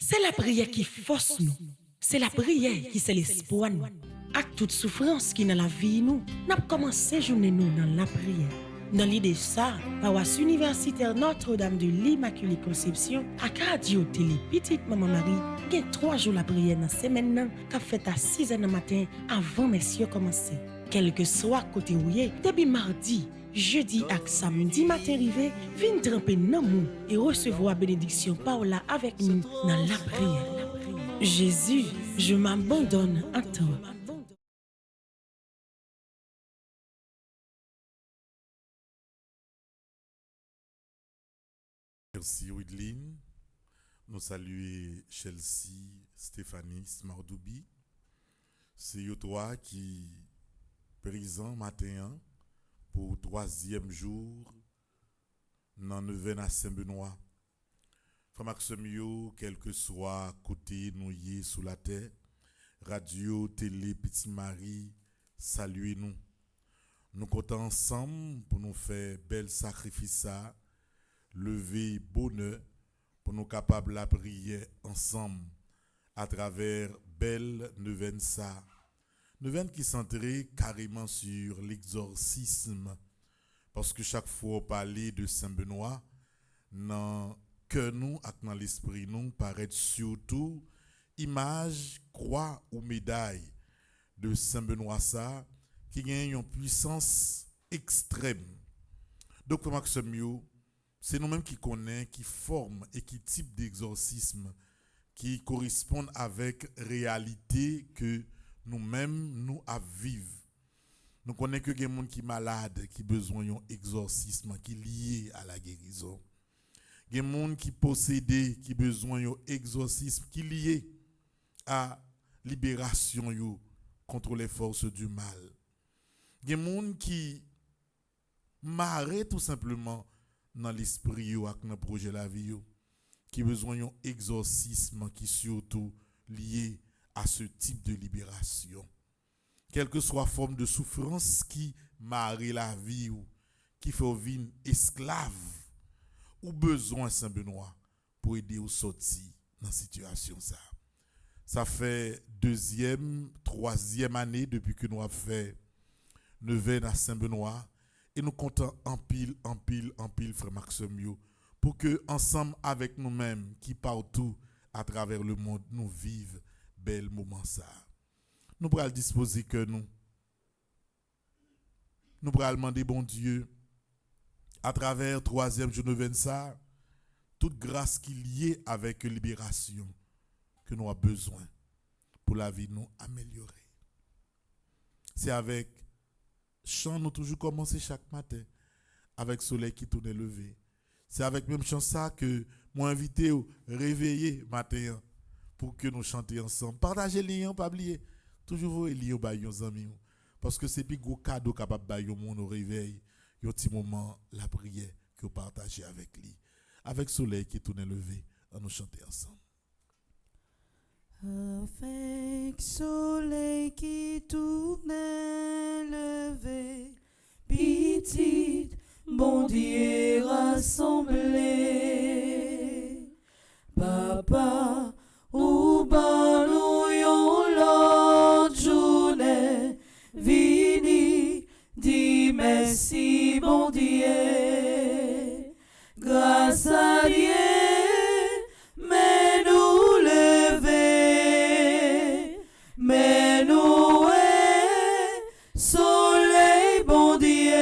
C'est la prière qui force nous. C'est la prière qui c'est l'espoir nous. Avec toute souffrance qui dans la vie nous, n'a commencé journée nous dans la prière. Dans l'idée ça, paroisse universitaire Notre-Dame de l'Immaculée Conception, à radio télé Petite Maman Marie, il y a 3 jours la prière dans la semaine qui a fait à 6 h du matin avant messieurs commencer. Quel que soit côté où y est, depuis mardi, jeudi et samedi matin arrivé, viens tremper dans nous et recevoir bénédiction Paola avec nous dans la prière. Jésus, je m'abandonne à toi. Merci Widline. Nous saluons Chelsea, Stéphanie, Smardoubi. C'est eux trois qui présent matin pour 3e jour dans 9e à Saint-Benoît. Frère Maxime, quel que soit côté nous y sous la terre, radio, télé, Petit Marie, saluez-nous. Nous comptons ensemble pour nous faire bel sacrifice, lever bonheur pour nous capables de prier ensemble à travers belle neuvaine ça. Neuvaine qui centrée carrément sur l'exorcisme. Parce que chaque fois on parle de Saint-Benoît, dans que nous, dans l'esprit nous, paraît surtout image, croix ou médaille de Saint-Benoît ça, qui gagne une puissance extrême. Donc, Maxime, c'est nous-mêmes qui connaissons, qui forment et qui type d'exorcisme qui correspondent avec réalité que nous-mêmes nous à vivre. Nous connaissons que des gens qui sont malades, qui ont besoin d'un exorcisme qui est lié à la guérison. Des gens qui possédent, qui ont besoin d'un exorcisme qui est lié à la libération contre les forces du mal. Des gens qui marrent tout simplement dans l'esprit ou dans le projet de la vie, qui ont besoin d'un exorcisme qui est surtout lié à ce type de libération. Quelle que soit la forme de souffrance qui marre la vie ou qui fait vivre esclave ou besoin Saint-Benoît pour aider au sortir dans cette situation ça. Ça fait 2e, 3e année depuis que nous avons fait 9e à Saint-Benoît et nous comptons en pile, frère Maxime, pour que ensemble avec nous-mêmes qui partout à travers le monde nous vivons bel moment ça. Nous pourrons disposer que nous pourrons demander bon Dieu à travers 3e jour de ça, toute grâce qui est liée avec libération que nous avons besoin pour la vie nous améliorer. C'est avec chant nous toujours commencer chaque matin avec soleil qui tourne levé. C'est avec même chant ça que moi invité au réveiller matin pour que nous chantions ensemble. Partagez les liens, pas oublier. Toujours vous liens ba yon amis parce que c'est plus gros cadeau capable ba yon monde au réveil, un petit moment la prière que vous partagez avec lui. Avec soleil qui tourne levé, on nous chanter ensemble. Avec soleil qui tourne levé, petite bon Dieu rassemblé, papa ou ban nous yon l'autre journée, vini dit merci bon Dieu, grâce à Dieu. Mais nous soleil bon Dieu,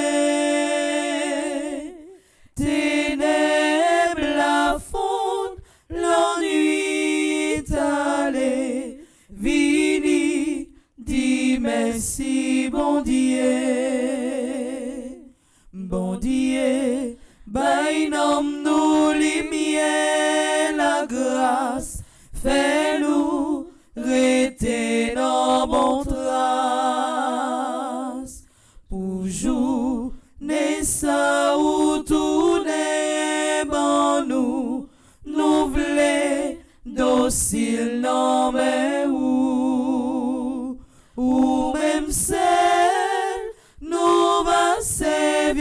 ténèbres la fonde, l'ennui est allé, vini, dis merci bon Dieu, bon Dieu, bail nomme nous lumière, la grâce, fais-nous rester dans mon trace pour journée ça ou tourner ban nous voulons docile non mais ou même celle nous va servir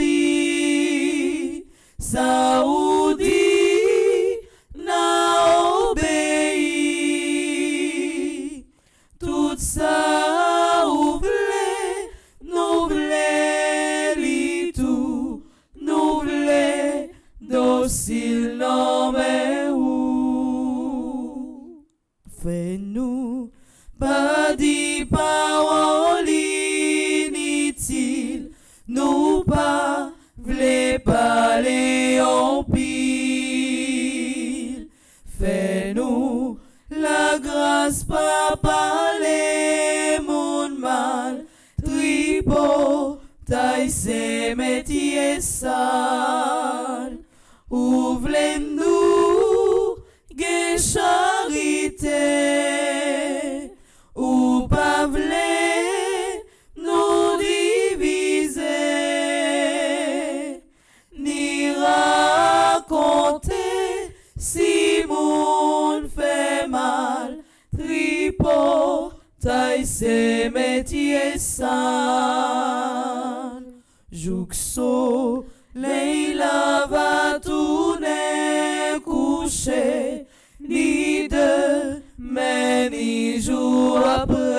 ça ou dit na obéir docile non mais où fais-nous pas dit parole inutile, nous pas v'lez parler en pile. Fais-nous la grâce pas parler mon mal, tripo taille ses métiers sales. Ouvre-nous gai charité, ou pas v'lez nous diviser, ni raconter si moun fait mal, tripo taille ses métiers sales. Jouxo Leila va tourner coucher, ni demain ni jour après.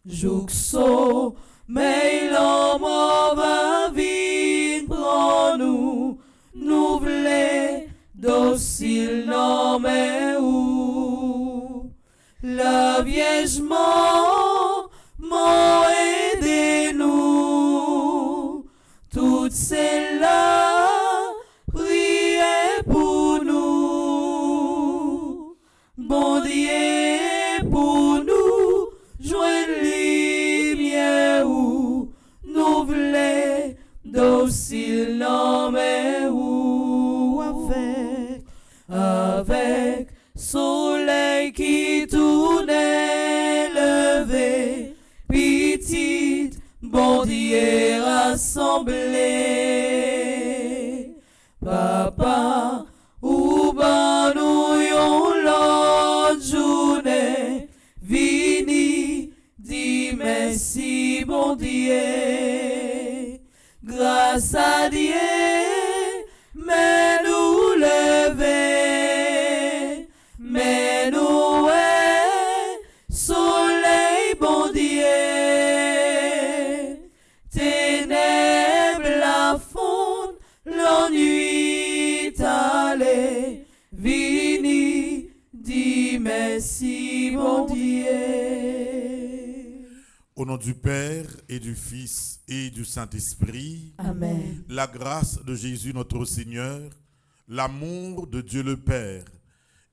Jouxo mais l'homme va vite prendre nous v'lez docile non mais où la Vierge m'ont aidé nous, toutes celles-là priez pour nous, bon Dieu pour nous, joindre lumière où nous v'lez docile non mais où avec soleil qui tournait levé, petite bon Dieu rassemblé. Papa, ou ban nous yon l'autre journée, vini, dis merci bon Dieu. Grâce à Dieu, mais nous lever, mais nous soleil bon Dieu, ténèbres la fonde, l'ennui t'allait, vini, dis merci bon Dieu. Au nom du Père et du Fils et du Saint-Esprit, Amen. La grâce de Jésus notre Seigneur, l'amour de Dieu le Père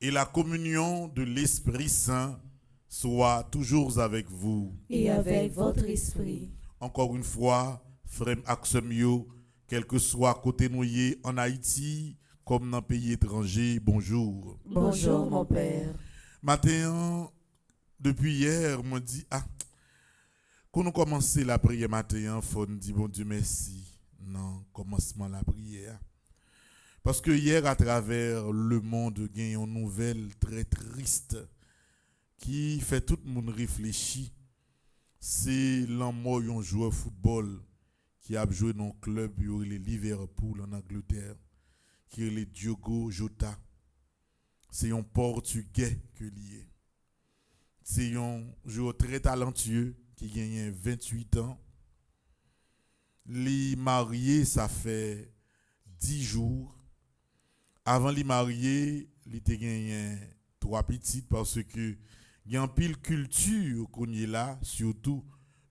et la communion de l'Esprit Saint soient toujours avec vous. Et avec votre esprit. Encore une fois, frère Axemio, quel que soit côté noyé en Haïti comme dans pays étranger, bonjour. Bonjour mon Père. Matin, depuis hier, on dit quand nous commençons la prière matin, il faut nous dire bon Dieu merci. Non, commencement la prière. Parce que hier, à travers le monde, il y a une nouvelle très triste qui fait tout le monde réfléchir. C'est l'amour d'un joueur de football qui a joué dans le club de Liverpool en Angleterre, qui est le Diogo Jota. C'est un Portugais que lié. C'est un joueur très talentueux qui gagne 28 ans. Les marié, ça fait 10 jours. Avant les marier, il a gagné 3 petites parce que il y a une pile culture qu'on est là, surtout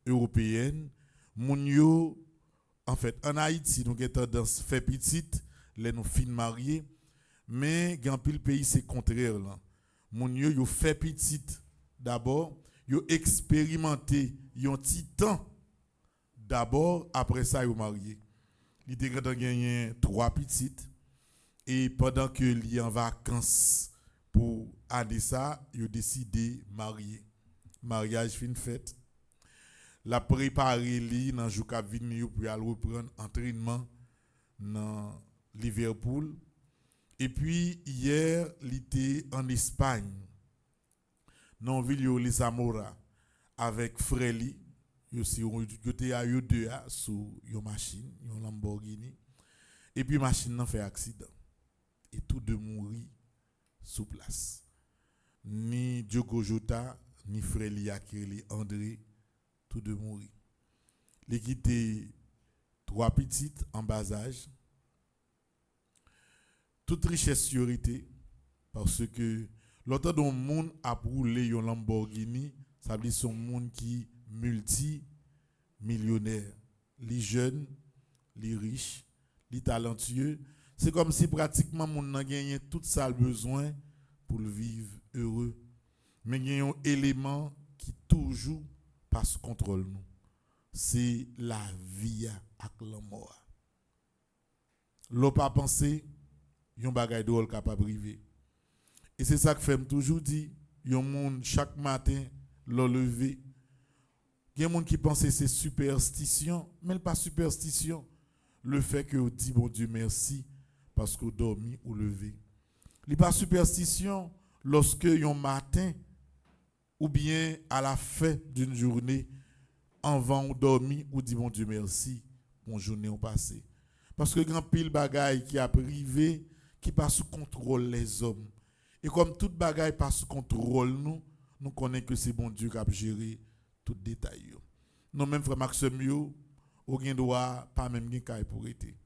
européenne. Mounio, en fait, en Haïti, nous avons tendance à faire petite, les nous fin mariés, mais il y a un pile pays, c'est contraire. Mounio, il fait petite d'abord, il expérimenté, il un petit temps d'abord, après ça, il marié. Il a gagné 3 petites. Et pendant que il est en vacances pour aller ça, il a décidé de marier. Mariage fin fête. La préparer li dans jour qu'a vini pour aller reprendre entraînement dans Liverpool. Et puis hier, il était en Espagne. Dans ville de Zamora avec Freli. Il était à eux deux sur une machine, une Lamborghini. Et puis machine n'a fait accident. Et tous deux mourir sous place. Ni Diogo Jota, ni Freli Akeli André, tous deux mourir. Les quitté 3 petites en bas âge, toute richesse y aurait été, parce que l'autre dont le monde a roulé un Lamborghini, ça veut dire son monde qui multi-millionnaire. Les jeunes, les riches, les talentueux, c'est comme si pratiquement mon a gagné tout ça le besoin pour le vivre heureux. Mais il y a un élément qui toujours passe sous contrôle nous. C'est la vie avec la mort. L'on pas pensé, yon bagay drôle capable privé. Et c'est ça que fait toujours dit, yon monde chaque matin l'on levé. Il y a des gens qui pensent que c'est superstition, mais pas superstition. Le fait que vous dit bon Dieu merci parce que vous dormi ou levé. Il n'est pas superstition lorsque un matin ou bien à la fin d'une journée, avant ou dormi ou dit bon Dieu merci, mon journée ont passé. Parce que grand pile bagaille qui a privé, qui passe sous contrôle les hommes. Et comme toute bagaille passe sous contrôle nous connaissons que c'est bon Dieu qui a géré tout détail. Non même frère Maxime yo, ou gen droit pas même gen kay pour été.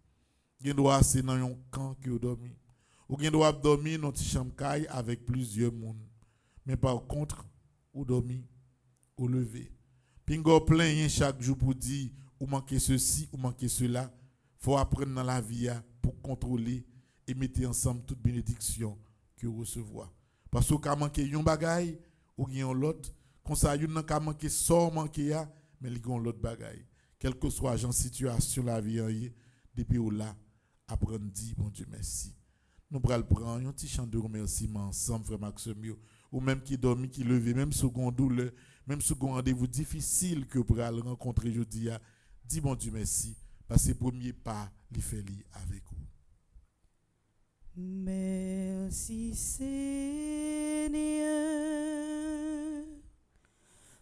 Gen droit c'est dans un camp que dormi. Ou gen droit dormir dans une chambre kay avec plusieurs monde. Mais par contre, ou dormi ou lever. Pingo plein chaque jour pour dire ou manquer ceci ou manquer cela. Faut apprendre dans la vie pour contrôler et mettre ensemble toute bénédiction que vous recevez. Parce que quand manquer yon bagay ou gen l'autre, comme ça yon nan ka manquer sort manquer mais li gon l'autre bagay. Quelle que soit la situation la vie depuis ou là apprendre dire bon Dieu merci. Nous pral prendre un petit chant de remerciement ensemble frère Maxime ou même qui dormi qui levé même sous gon douleur, même sous gon rendez-vous difficile que pral rencontrer aujourd'hui dis bon Dieu merci parce que premier pas li fait li avec vous. Merci Seigneur.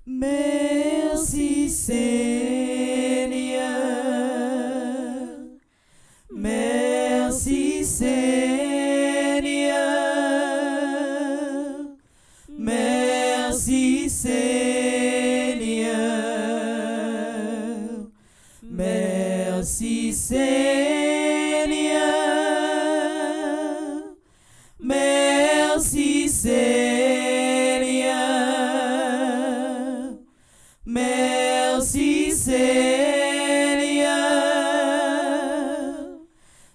Merci Seigneur. Merci Seigneur. Merci Seigneur. Merci Seigneur. Merci Seigneur. Merci Seigneur.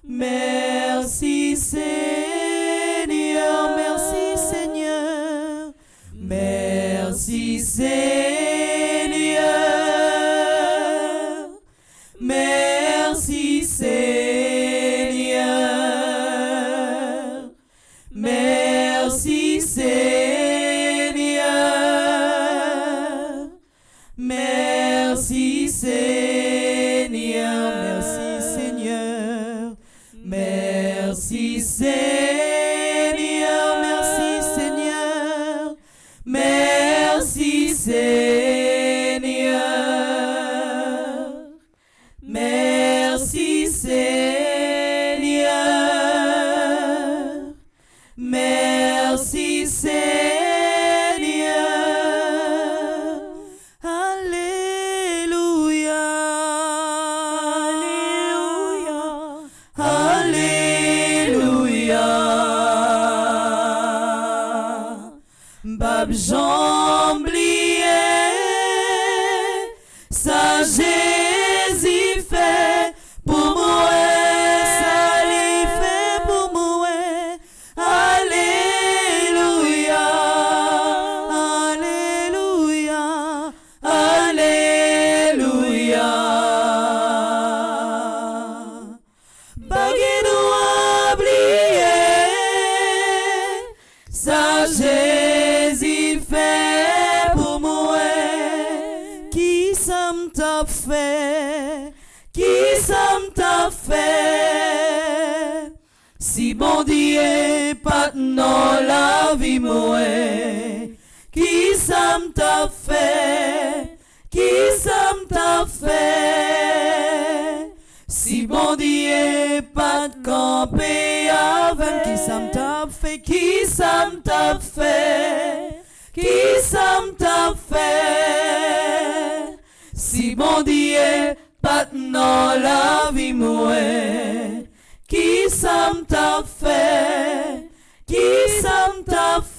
Merci Seigneur. Merci Seigneur. Merci Seigneur. Merci Seigneur. Merci Seigneur. Merci Seigneur. Merci Seigneur. Merci Seigneur. Merci Seigneur. Merci Seigneur. Merci Seigneur. Alléluia. Alléluia. Alléluia. Bab j'oublié ça Jésus fait pour moi, ça lui fait pour moi. Alléluia, alléluia, alléluia. Pas qu'il doit oublier ça Jésus fait pour moi. Qui ça m't'a fait? Qui ça m't'a fait? Si bon Dieu pas dans la vie moi, qui ça m't'a fait? Qui ça m't'a fait? Si bon Dieu pas de camper avec, qui ça m't'a fait? Qui ça m't'a fait? Qui ça m't'a fait? Si bon Dieu pas dans la vie moi, qui ça m't'a fait?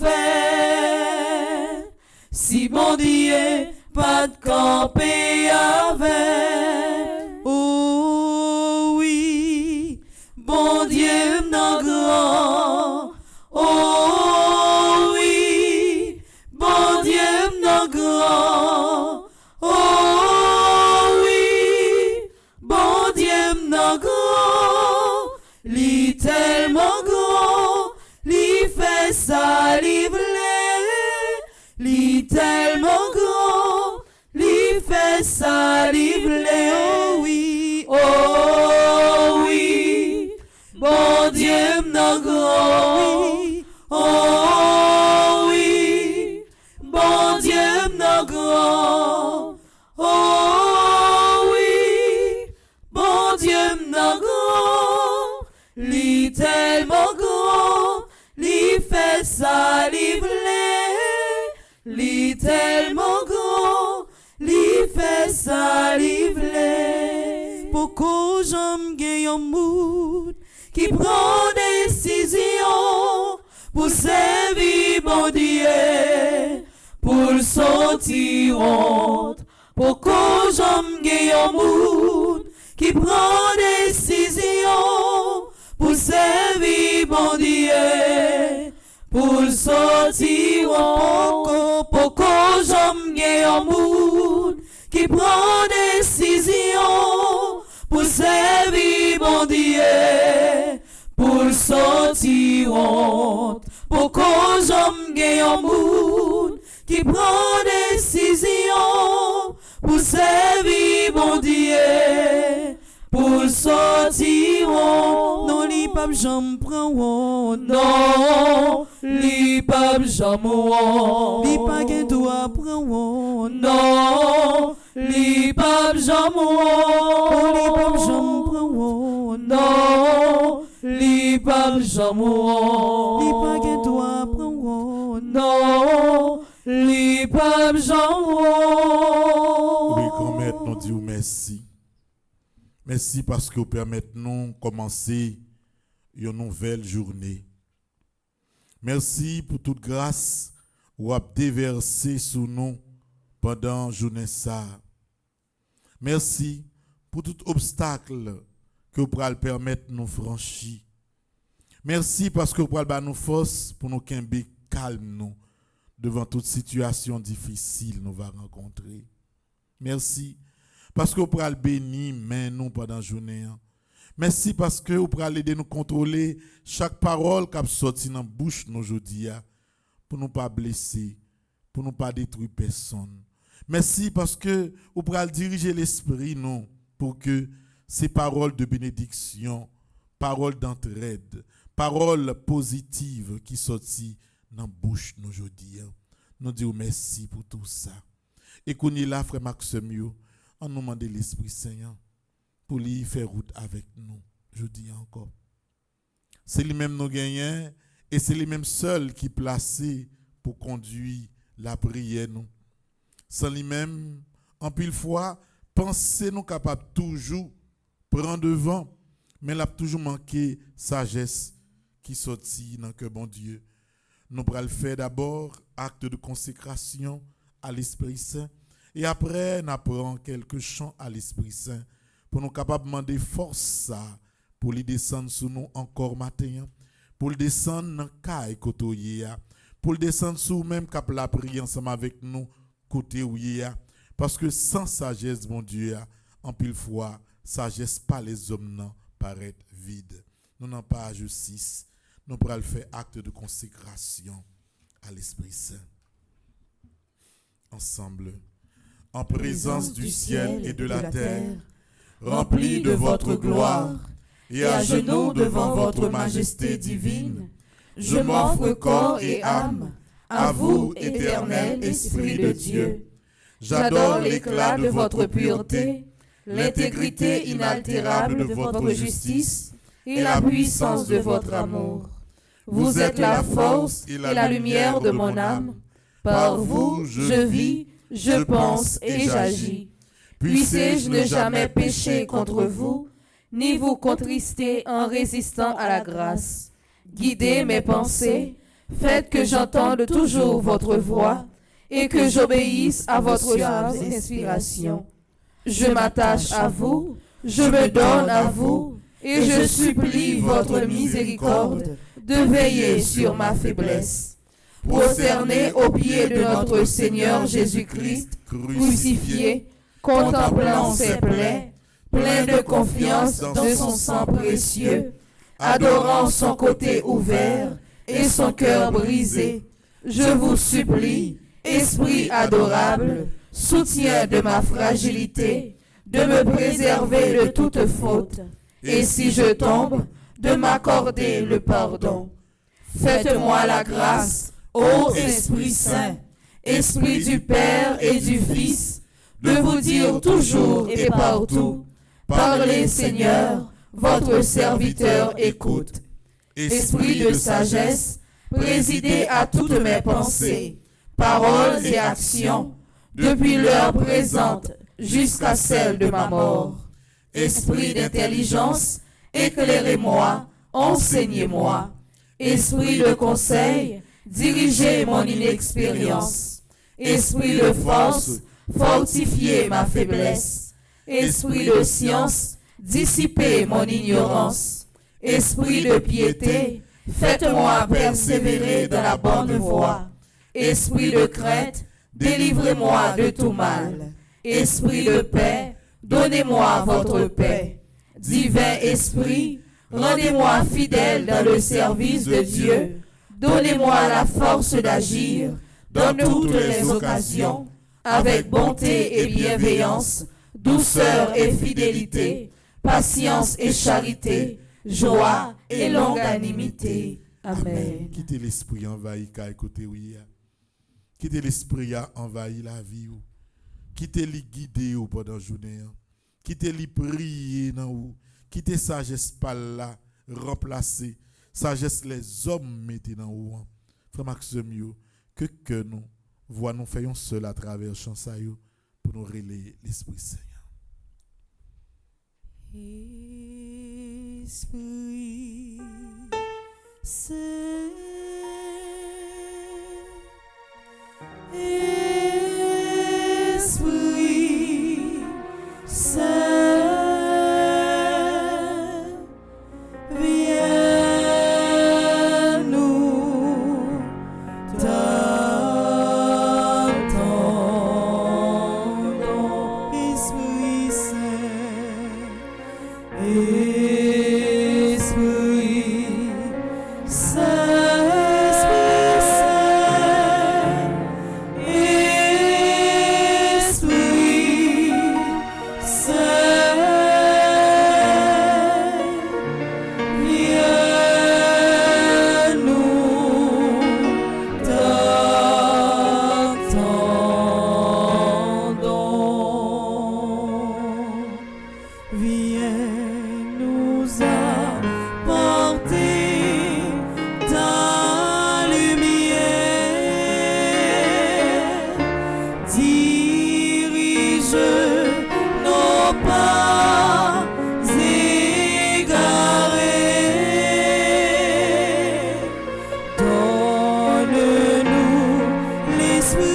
fait. Si bon Dieu pas de camper avec. Oh oui, bon Dieu m'en grand. Oh oui, bon Dieu m'en grand. Oh oui, bon Dieu m'en grand. Li tellement grand, li fait ça, li vle. Li tellement grand, li fait ça, li vle. Oh oui, bon Dieu m'en grand. Oh oui, bon Dieu m'en grand. Oh oui, bon Dieu m'en grand. Li tellement grand, li fait ça, li vle. Li tellement grand, li fait ça, li vle. Pourquoi j'aime gagne mood qui prend décision pour servir bon Dieu, pour le sentir honte. Pourquoi j'aime gagne mood qui prend décision pour servir bon Dieu, pour le sentir honte. Pourquoi j'aime gagne mood qui prend décision pour servir bon Dieu, pour le sentir honte. Pourquoi j'aime gagne mood qui prend décision pour servir bon Dieu, pour le sentir honte. Non, li pas j'aime prend honte. Non, li pas j'aime honte. Li pas gen doit prend honte. Non, li pas j'aime honte. Li pas j'aime prend honte. Non, li pas j'aime honte. Li pas gen doit prend honte. Non, li pas j'aime honte. Oui, grand maître, nous disons merci. Merci parce que vous permettez nous de commencer une nouvelle journée. Merci pour toute grâce que vous avez déversée sur nous pendant la journée ça. Merci pour tout obstacle que vous pouvez permettre de nous franchir. Merci parce que vous pouvez nous force pour nous camber calme nous devant toute situation difficile nous va rencontrer. Merci parce que vous pouvez bénir mais nous pendant la journée. Merci parce que vous pouvez aider nous contrôler chaque parole qui a sorti dans la bouche nous aujourd'hui pour ne pas blesser, pour ne pas détruire personne. Merci parce que vous pouvez diriger l'esprit nous pour que ces paroles de bénédiction, paroles d'entraide, paroles positives qui sortent dans la bouche nous aujourd'hui. Nous disons merci pour tout ça. Et qu'on est là, frère Maxime, on nous demande l'Esprit Saint pour lui faire route avec nous. Je dis encore. C'est lui-même nous gagnons et c'est lui-même seul qui est placé pour conduire la prière nous. Sans lui-même, en pile fois, penser nous capables toujours prendre devant, mais il a toujours manqué sagesse qui sortit dans le cœur bon Dieu. Nous pourrons le faire d'abord, acte de consécration à l'Esprit Saint, et après, nous apprenons quelques chants à l'Esprit Saint pour nous capables de demander force ça, pour lui descendre sur nous encore matin, pour le descendre dans le caille côté, pour le descendre sur nous-mêmes, cap la prier ensemble avec nous, côté ouïe, parce que sans sagesse, mon Dieu, en pile fois, sagesse pas les hommes non paraît vide. Nous n'avons pas justice. Nous pourrons faire acte de consécration à l'Esprit Saint. Ensemble, en présence du ciel et de la terre, remplis de votre gloire, et à genoux devant votre majesté divine, je m'offre corps et âme à vous, éternel Esprit de Dieu. J'adore l'éclat de votre pureté, l'intégrité inaltérable de votre justice et la puissance de votre amour. Vous êtes la force et la lumière de mon âme. Par vous, je vis, je pense et j'agis. Puissez-je ne jamais pécher contre vous, ni vous contrister en résistant à la grâce. Guidez mes pensées, Faites que j'entende toujours votre voix et que j'obéisse à votre suave inspiration. Je m'attache à vous, je me donne à vous et je supplie votre miséricorde de veiller sur ma faiblesse. Prosterné aux pieds de notre Seigneur Jésus-Christ, crucifié, contemplant ses plaies, plein de confiance dans son sang précieux, adorant son côté ouvert et son cœur brisé, je vous supplie, Esprit adorable, soutien de ma fragilité, de me préserver de toute faute, et si je tombe, de m'accorder le pardon. Faites-moi la grâce, ô Esprit Saint, Esprit du Père et du Fils, de vous dire toujours et partout, parlez Seigneur, votre serviteur écoute. Esprit de sagesse, présidez à toutes mes pensées, paroles et actions, depuis l'heure présente jusqu'à celle de ma mort. Esprit d'intelligence, éclairez-moi, enseignez-moi. Esprit de conseil, dirigez mon inexpérience. Esprit de force, fortifiez ma faiblesse. Esprit de science, dissipez mon ignorance. Esprit de piété, faites-moi persévérer dans la bonne voie. Esprit de crainte, délivrez-moi de tout mal. Esprit de paix, donnez-moi votre paix. Divin Esprit, rendez-moi fidèle dans le service de Dieu. Donnez-moi la force d'agir dans toutes les occasions, avec bonté et bienveillance, douceur et fidélité, patience et charité, joie et longanimité. Amen. Quittez l'esprit envahi, car écoutez, oui. Quittez l'esprit a envahi la vie. Quittez-les guider pendant la journée. Quittez-les prier dans vous. Quittez sagesse par là, remplacer. Sagesse les hommes mettez dans vous. Frère Maxime, que nous, voix nous faisons seul à travers chansayo pour nous relayer l'Esprit Saint. Esprit Saint, Esprit Saint, viens nous t'attendons, Esprit Saint, Esprit Saint, Esprit Saint, Esprit Saint, viens nous t'attendons, viens nous apporter ta lumière, dirige nos pas égarés, donne-nous l'esprit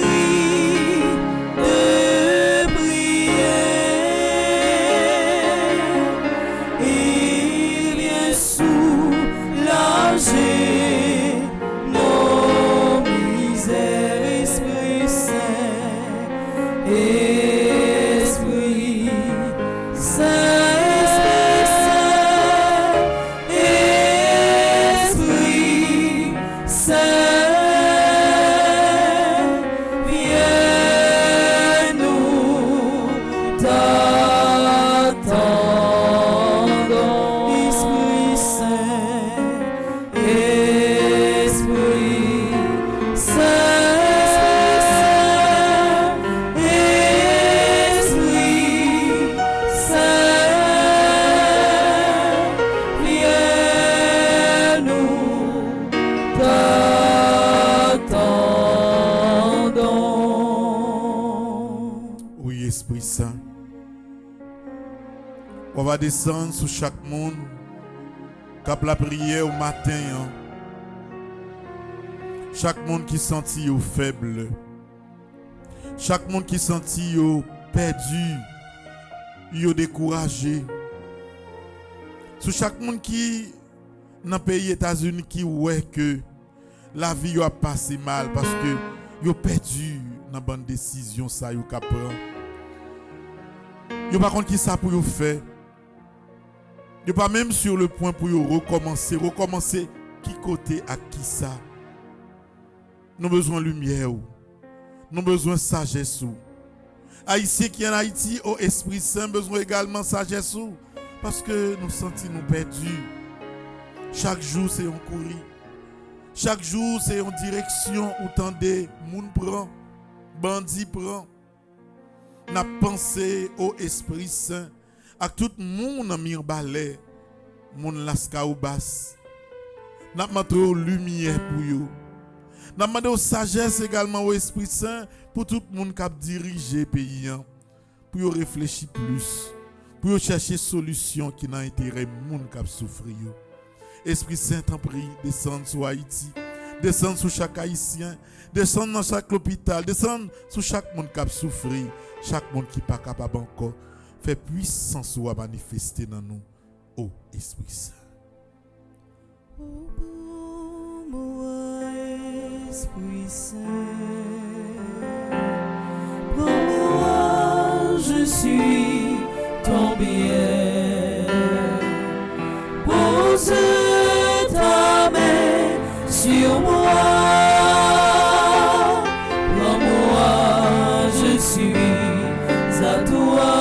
de prière et viens soulager nos misères, Esprit Saint, Esprit Saint, Esprit Saint, viens nous t'attendons, Esprit Saint, Esprit Saint, Esprit Saint, viens nous t'attendons. Oui, Esprit Saint. On va descendre sur chaque monde. Cap la prière au matin. Chaque monde qui sentit yo faible. Chaque monde qui sentit yo perdu, yo découragé. Sur chaque monde qui dans le pays États-Unis qui ouais que la vie yo a passé mal parce que yo perdu dans bonne décision ça yo ka prend. Yo pas contre qui ça pour yo faire. Yo pas même sur le point pour yo recommencer qui côté à qui ça. Nous besoin de lumière, nous besoin de sagesse. Haïtiens qui en Haïti, au Esprit Saint, besoin également de sagesse. Parce que nous sentons nous perdus. Chaque jour, c'est un courir. Chaque jour, c'est une direction où tant de moun prend, bandit prend. N'a pensé au Esprit Saint, à tout le monde en mirbalais, moun laska ou bas. N'a montré lumière pour vous. N'a demandé sagesse également au Esprit Saint pour tout le monde qui a dirigé le pays. Pour réfléchir plus. Pour chercher solution qui n'a intérêt de monde qui a souffert. Esprit Saint, t'en prie, descend sur Haïti. Descend sur chaque Haïtien. Descend dans chaque hôpital. Descend sur chaque monde qui a souffert. Chaque monde qui n'est pas capable encore. Fait puissance à manifester dans nous. Ô Esprit Saint. Esprit Saint, pour moi je suis ton bien. Pose ta main sur moi, pour moi je suis à toi.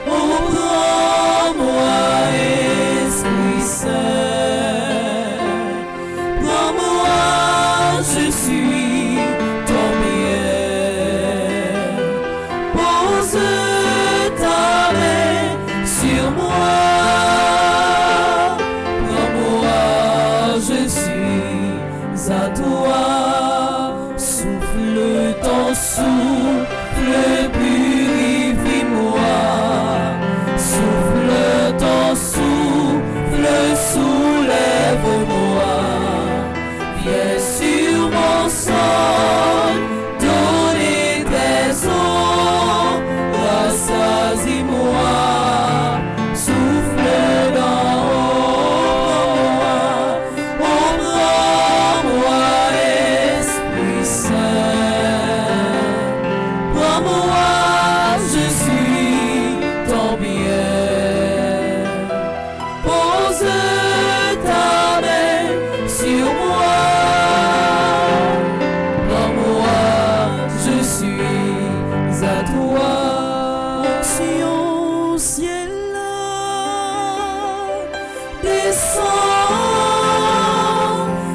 Prends-moi, Esprit Saint. Je suis ton bien. Pose ta main sur moi. Prends-moi, je suis à toi. Souffle ton souffle, purifie-moi. Souffle ton souffle, soulève-moi. Viens sur mon sol, donner tes eaux, rassasie-moi, souffle d'en haut, prends-moi, Esprit Saint, prends-moi, je suis ton bien, pose ta main sur moi. À toi, onction ciel descend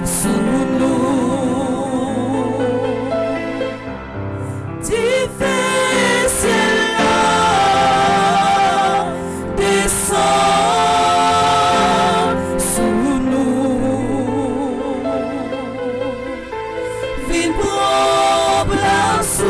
sous nous, divin ciel descend sous nous, viens prendre place.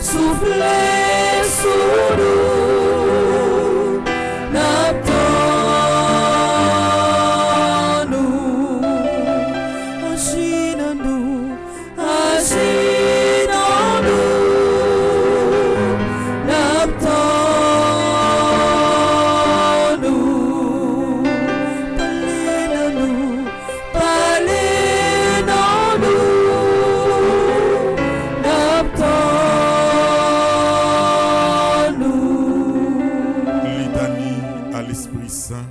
soufflez sous nous. saint,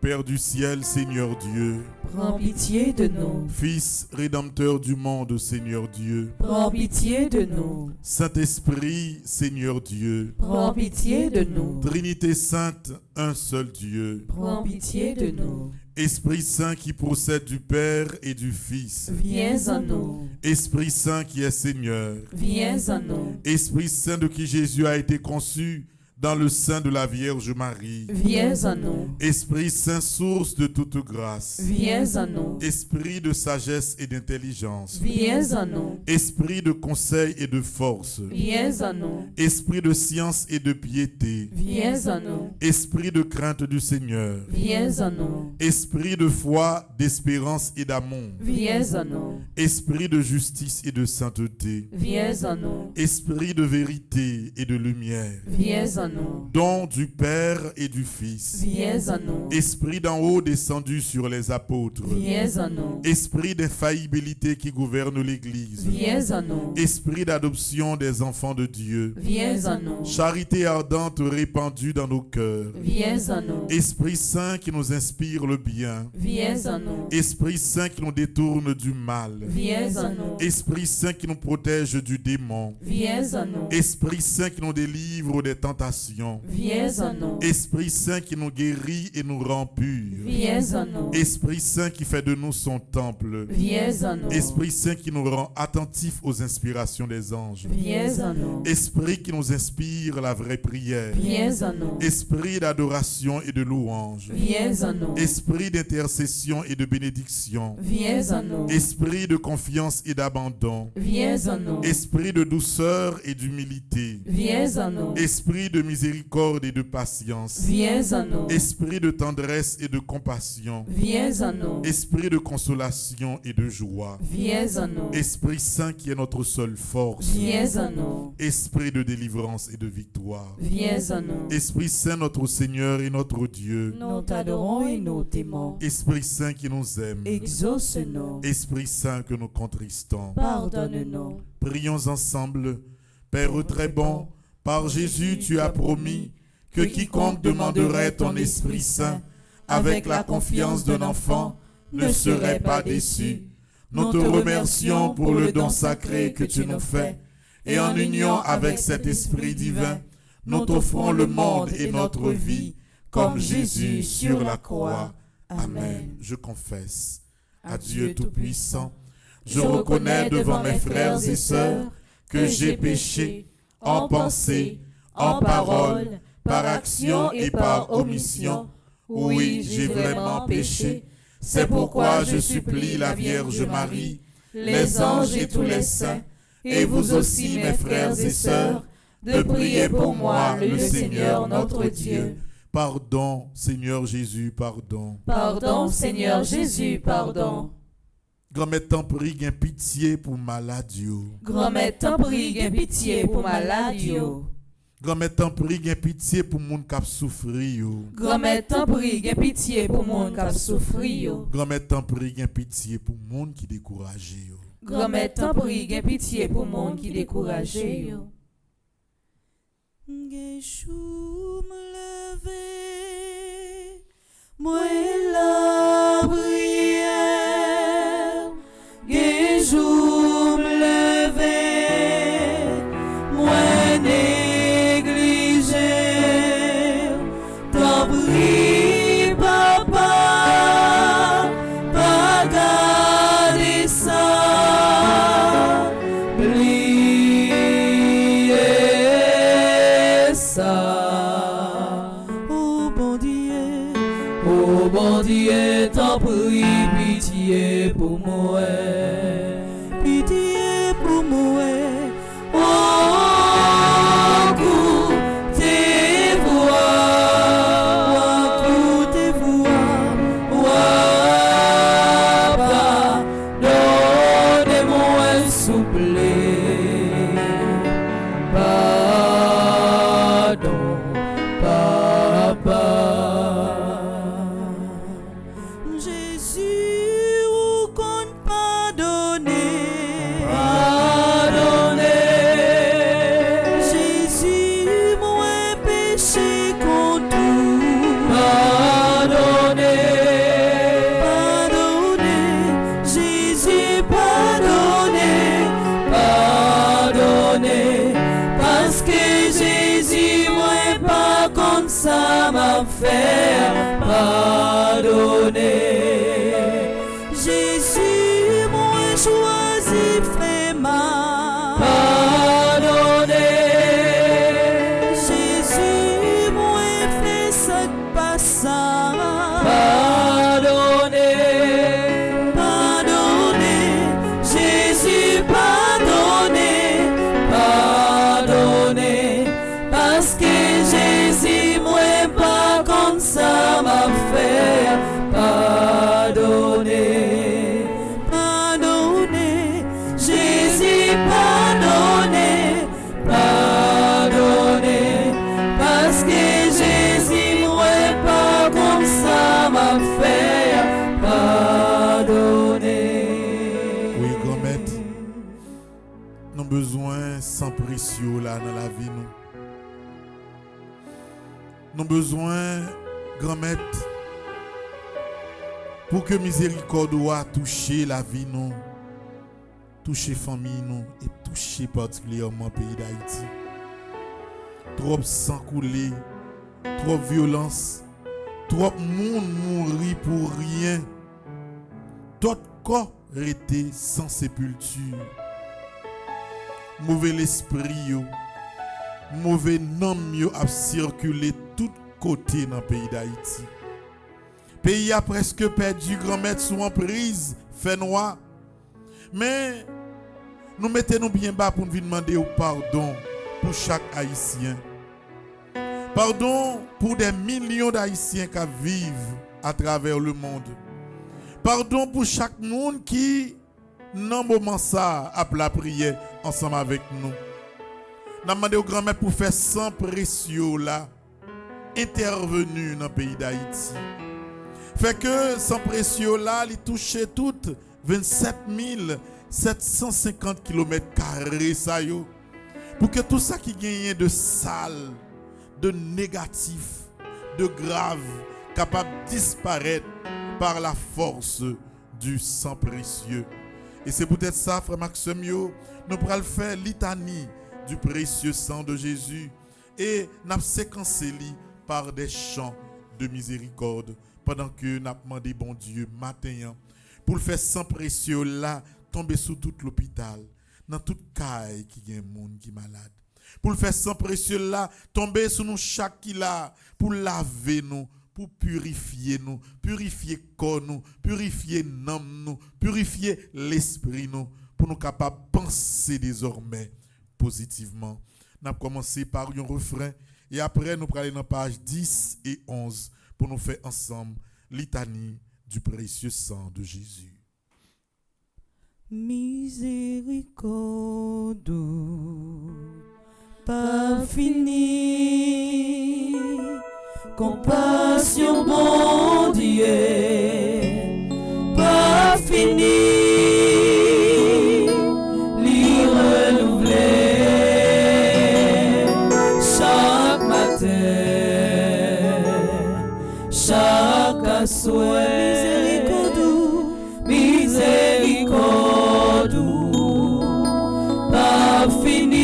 Père du ciel, Seigneur Dieu, prends pitié de nous. Fils rédempteur du monde, Seigneur Dieu, Prends pitié de nous. Saint-Esprit, Seigneur Dieu, Prends pitié de nous. Trinité sainte, un seul Dieu, Prends pitié de nous. Esprit Saint qui procède du Père et du Fils, Viens en nous. Esprit Saint qui est Seigneur, Viens en nous. Esprit Saint de qui Jésus a été conçu dans le sein de la Vierge Marie, Viens en nous. Esprit Saint, source de toute grâce, Viens en nous. Esprit de sagesse et d'intelligence, Viens en nous. Esprit de conseil et de force, Viens en nous. Esprit de science et de piété, Viens en nous. Esprit de crainte du Seigneur, Viens en nous. Esprit de foi, d'espérance et d'amour, Viens en nous. Esprit de justice et de sainteté, Viens en nous. Esprit de vérité et de lumière, Viens en nous. don du Père et du Fils, Viens en nous. Esprit d'en haut descendu sur les apôtres, Viens en nous. Esprit d'infaillibilité qui gouverne l'Église, Viens en nous. Esprit d'adoption des enfants de Dieu, Viens en nous. charité ardente répandue dans nos cœurs, Viens en nous. Esprit Saint qui nous inspire le bien, Viens en nous. Esprit Saint qui nous détourne du mal, Viens en nous. Esprit Saint qui nous protège du démon, Viens en nous. Esprit Saint qui nous délivre des tentations, Viens en nous. Esprit Saint qui nous guérit et nous rend purs, Viens en nous. Esprit Saint qui fait de nous son temple, Viens en nous. Esprit Saint qui nous rend attentifs aux inspirations des anges, Viens en nous. Esprit qui nous inspire la vraie prière, Viens en nous. Esprit d'adoration et de louange, Viens en nous. Esprit d'intercession et de bénédiction, Viens en nous. Esprit de confiance et d'abandon, Viens en nous. Esprit de douceur et d'humilité, Viens en nous. Esprit de miséricorde et de patience, Viens en nous. Esprit de tendresse et de compassion, Viens en nous. Esprit de consolation et de joie, Viens en nous. Esprit Saint qui est notre seule force, Viens en nous. Esprit de délivrance et de victoire, Viens en nous. Esprit Saint notre Seigneur et notre Dieu, Nous t'adorons et nous t'aimons. Esprit Saint qui nous aime, Exauce-nous. Esprit Saint que nous contristons. Pardonne-nous. Prions ensemble. Père très bon, par Jésus tu as promis que quiconque demanderait ton Esprit Saint avec la confiance d'un enfant ne serait pas déçu. Nous te remercions pour le don sacré que tu nous fais et en union avec cet Esprit divin, nous t'offrons le monde et notre vie comme Jésus sur la croix. Amen. Je confesse à Dieu Tout-Puissant, je reconnais devant mes frères et sœurs que j'ai péché en pensée, en parole, par action et par omission. Oui, j'ai vraiment péché. C'est pourquoi je supplie la Vierge Marie, les anges et tous les saints, et vous aussi mes frères et sœurs, de prier pour moi, le Seigneur notre Dieu. Pardon, Seigneur Jésus, pardon. Pardon, Seigneur Jésus, pardon. Grand-mère t'en prie, gain pitié pour maladio. Grand-mère t'en prie, gain pitié pour maladio. Grand-mère t'en prie, gain pitié pour moun k'ap souffri yo. Grand-mère t'en prie, gain pitié pour moun k'ap souffri yo. Grand-mère t'en prie, gain pitié pour moun qui découragé yo. Grand-mère t'en prie, gain pitié pour moun qui découragé yo. Gen chou m'leve, mwen la prière. Gen chou m'leve, mwen néglige. T'en prie, papa, pas garder ça. Oh bon Dieu, t'en prie, pitié pour moi, pitié pour moi. Oh, pardonnez-moi, s'il vous plaît. Pardon, papa. Jésus, ou compte pas Jésus, moi pas comme ça m'a fait pardonner. Jésus, moi choisi vraiment pardonner. Jésus, moi fait ça pas ça pardonner. Pardonner. Jésus, pardonner. Pardonner. Parce que Jésus, moi pas comme ça m'a fait pardonner. Pardonner. Jésus, pardonner. Pardonner. Parce que Jésus, moi pas comme ça m'a fait pardonner. Oui, grand-maître, nous avons besoin sans précieux là dans la vie. Nous avons besoin, grand-maître, pour que miséricorde a touché la vie, nous, touché famille, nous, et touché particulièrement le pays d'Haïti. Trop sang coulé, trop violence, trop monde mourir pour rien. Tout corps resté sans sépulture. Mauvais l'esprit, yo, mauvais nom yo a circulé tout côté dans le pays d'Haïti. Pays a presque perdu grand-mère sous emprise, fait noir. Mais nous mettons bien bas pour nous demander pardon pour chaque Haïtien. Pardon pour des millions d'Haïtiens qui vivent à travers le monde. Pardon pour chaque monde qui, dans ce moment ça, a la prière ensemble avec nous. Nous demandons au grand-mère pour faire sans précieux là, intervenu dans le pays d'Haïti. Fait que sans précieux là, il touchait toutes 27 750 km² ça yo. Pour que tout ça qui gagne de sale, de négatif, de grave, capable de disparaître par la force du sang précieux. Et c'est peut-être ça, frère Maxime, nous pourrons faire litanie du précieux sang de Jésus et nous séquencer par des chants de miséricorde pendant que nous demandé bon Dieu matin pour le faire sang précieux là tomber sous tout l'hôpital, dans toute caille qui a un monde qui est malade. Pour le faire sang précieux là tomber sur nous chaque qui là pour laver nous, pour purifier nous, purifier corps nous, purifier l'âme nous, purifier l'esprit nous, pour nous capables de penser désormais positivement. Nous avons commencé par un refrain et après nous allons aller dans page 10 et 11 pour nous faire ensemble litanie du précieux sang de Jésus. Miséricorde, pas fini. Compassion, bon Dieu, pas fini. L'y renouveler chaque matin, chaque souhait. Miséricorde, pas fini.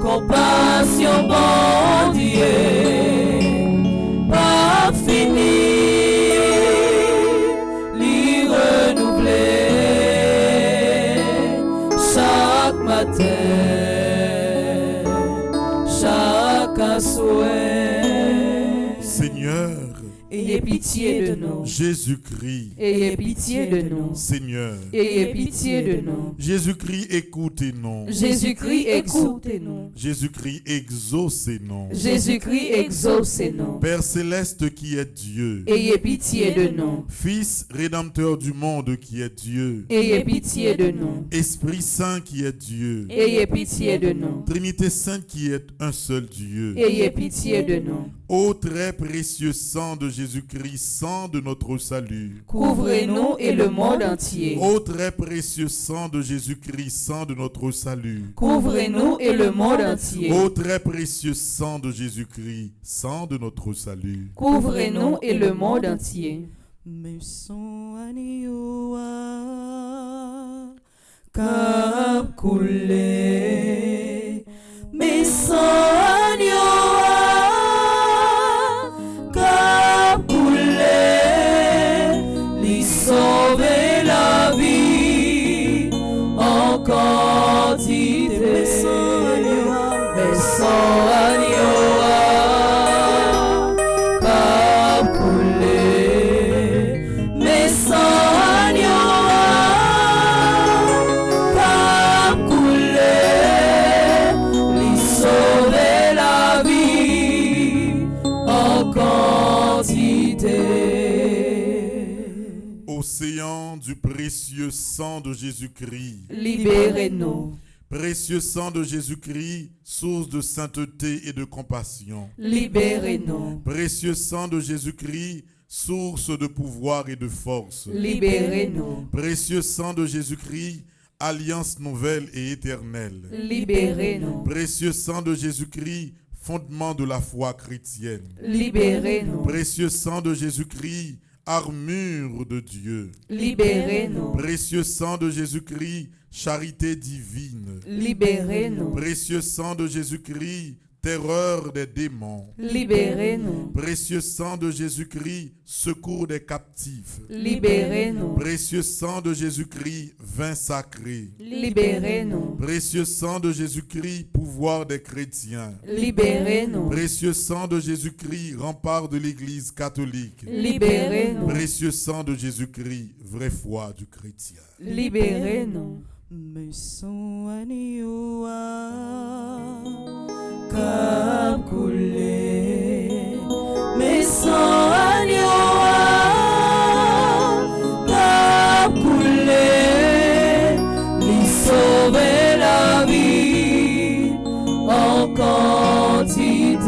Compassion, bon Dieu, pas fini. L'y renouveler chaque matin, chaque souhait. Seigneur, Ayez pitié de nous. Jésus-Christ, Ayez pitié de nous. Seigneur, Ayez pitié de nous. Jésus-Christ, écoutez-nous. Jésus-Christ, écoutez-nous. Jésus-Christ, exaucez-nous. Jésus-Christ, exaucez-nous. Père céleste qui est Dieu, Ayez pitié de nous. Fils rédempteur du monde qui est Dieu, Ayez pitié de nous. Esprit Saint qui est Dieu, Ayez pitié de nous. Trinité Sainte qui est un seul Dieu. Ayez pitié de nous. Ô très précieux sang de Jésus-Christ, sang de notre salut. Couvrez-nous et le monde entier. Ô très précieux sang de Jésus-Christ, sang de notre salut. Couvrez-nous et le monde entier. Ô très précieux sang de Jésus-Christ, sang de notre salut. Couvrez-nous et le monde entier. Me son anioa cap coulé sang agneau qu'a coulé, lui sauver la vie en quantité. Mais sang agneau qu'a coulé, mais sang agneau qu'a coulé, lui sauver la vie en quantité. Océan du précieux sang de Jésus-Christ, Libérez-nous. précieux sang de Jésus-Christ, source de sainteté et de compassion. Libérez-nous. Précieux sang de Jésus-Christ, source de pouvoir et de force. Libérez-nous. Précieux sang de Jésus-Christ, alliance nouvelle et éternelle. Libérez-nous. Précieux sang de Jésus-Christ, fondement de la foi chrétienne. Libérez-nous. Précieux sang de Jésus-Christ, armure de Dieu. Libérez-nous. Précieux sang de Jésus-Christ, charité divine. Libérez-nous. Précieux sang de Jésus-Christ, terreur des démons. Libérez-nous. Précieux sang de Jésus-Christ, secours des captifs. Libérez-nous. Précieux sang de Jésus-Christ, vin sacré. Libérez-nous. Précieux sang de Jésus-Christ, pouvoir des chrétiens. Libérez-nous. Précieux sang de Jésus-Christ, rempart de l'Église catholique. Libérez-nous. Précieux sang de Jésus-Christ, vraie foi du chrétien. Libérez-nous. Mais son agneau qu'a coulé, mais son agneau qu'a coulé, lui sauver la vie en quantité.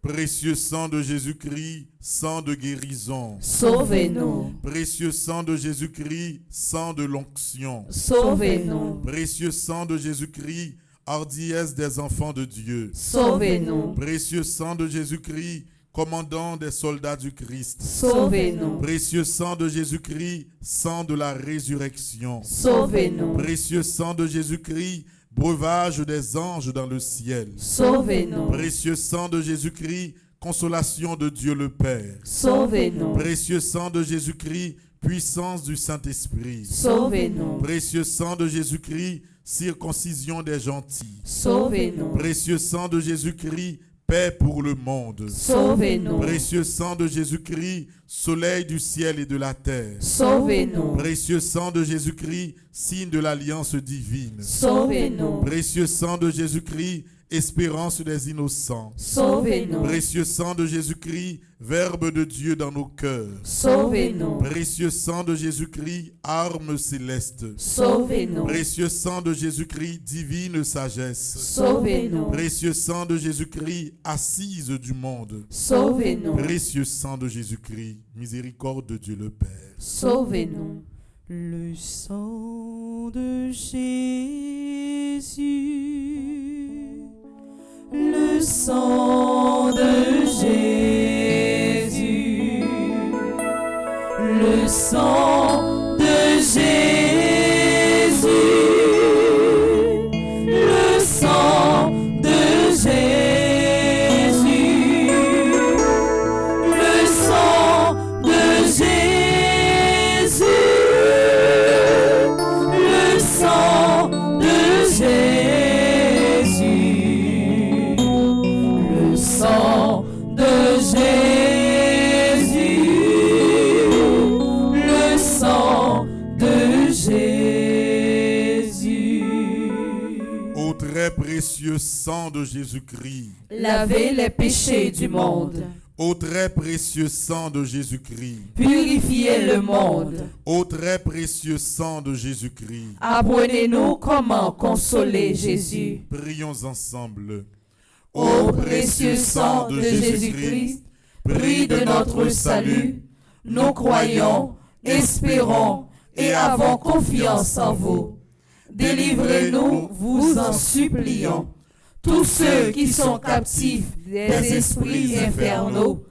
Précieux sang de Jésus-Christ, sang de guérison. Sauvez-nous. Précieux sang de Jésus-Christ, sang de l'onction. Sauvez-nous. Précieux sang de Jésus-Christ, hardiesse des enfants de Dieu. Sauvez-nous. Précieux sang de Jésus-Christ, commandant des soldats du Christ. Sauvez-nous. Précieux sang de Jésus-Christ, sang de la résurrection. Sauvez-nous. Précieux sang de Jésus-Christ, breuvage des anges dans le ciel. Sauvez-nous. Précieux sang de Jésus-Christ, consolation de Dieu le Père. Sauvez-nous. Précieux sang de Jésus-Christ, puissance du Saint-Esprit. Sauvez-nous. Précieux sang de Jésus-Christ, circoncision des gentils. Sauvez-nous. Précieux sang de Jésus-Christ, paix pour le monde. Sauvez-nous. Précieux sang de Jésus-Christ, soleil du ciel et de la terre. Sauvez-nous. Précieux sang de Jésus-Christ, signe de l'alliance divine. Sauvez-nous. Précieux sang de Jésus-Christ, espérance des innocents. Sauvez-nous. Précieux sang de Jésus-Christ, Verbe de Dieu dans nos cœurs. Sauvez-nous. Précieux sang de Jésus-Christ, arme céleste. Sauvez-nous. Précieux sang de Jésus-Christ, divine sagesse. Sauvez-nous. Précieux sang de Jésus-Christ, assise du monde. Sauvez-nous. Précieux sang de Jésus-Christ, miséricorde de Dieu le Père. Sauvez-nous. Le sang de Jésus, le sang de Jésus, le sang de Jésus, le sang de Jésus, le sang de Jésus, le sang de Jésus, le sang de Jésus, le sang de Jésus. Ô très précieux sang de Jésus-Christ, Lavez les péchés du monde. ô très précieux sang de Jésus-Christ, Purifiez le monde. ô très précieux sang de Jésus-Christ, Apprenez-nous comment consoler Jésus. prions ensemble. Ô précieux sang de Jésus-Christ, prix de notre salut, nous croyons, espérons et avons confiance en vous. Délivrez-nous, vous en supplions. Tous ceux qui sont captifs des esprits infernaux,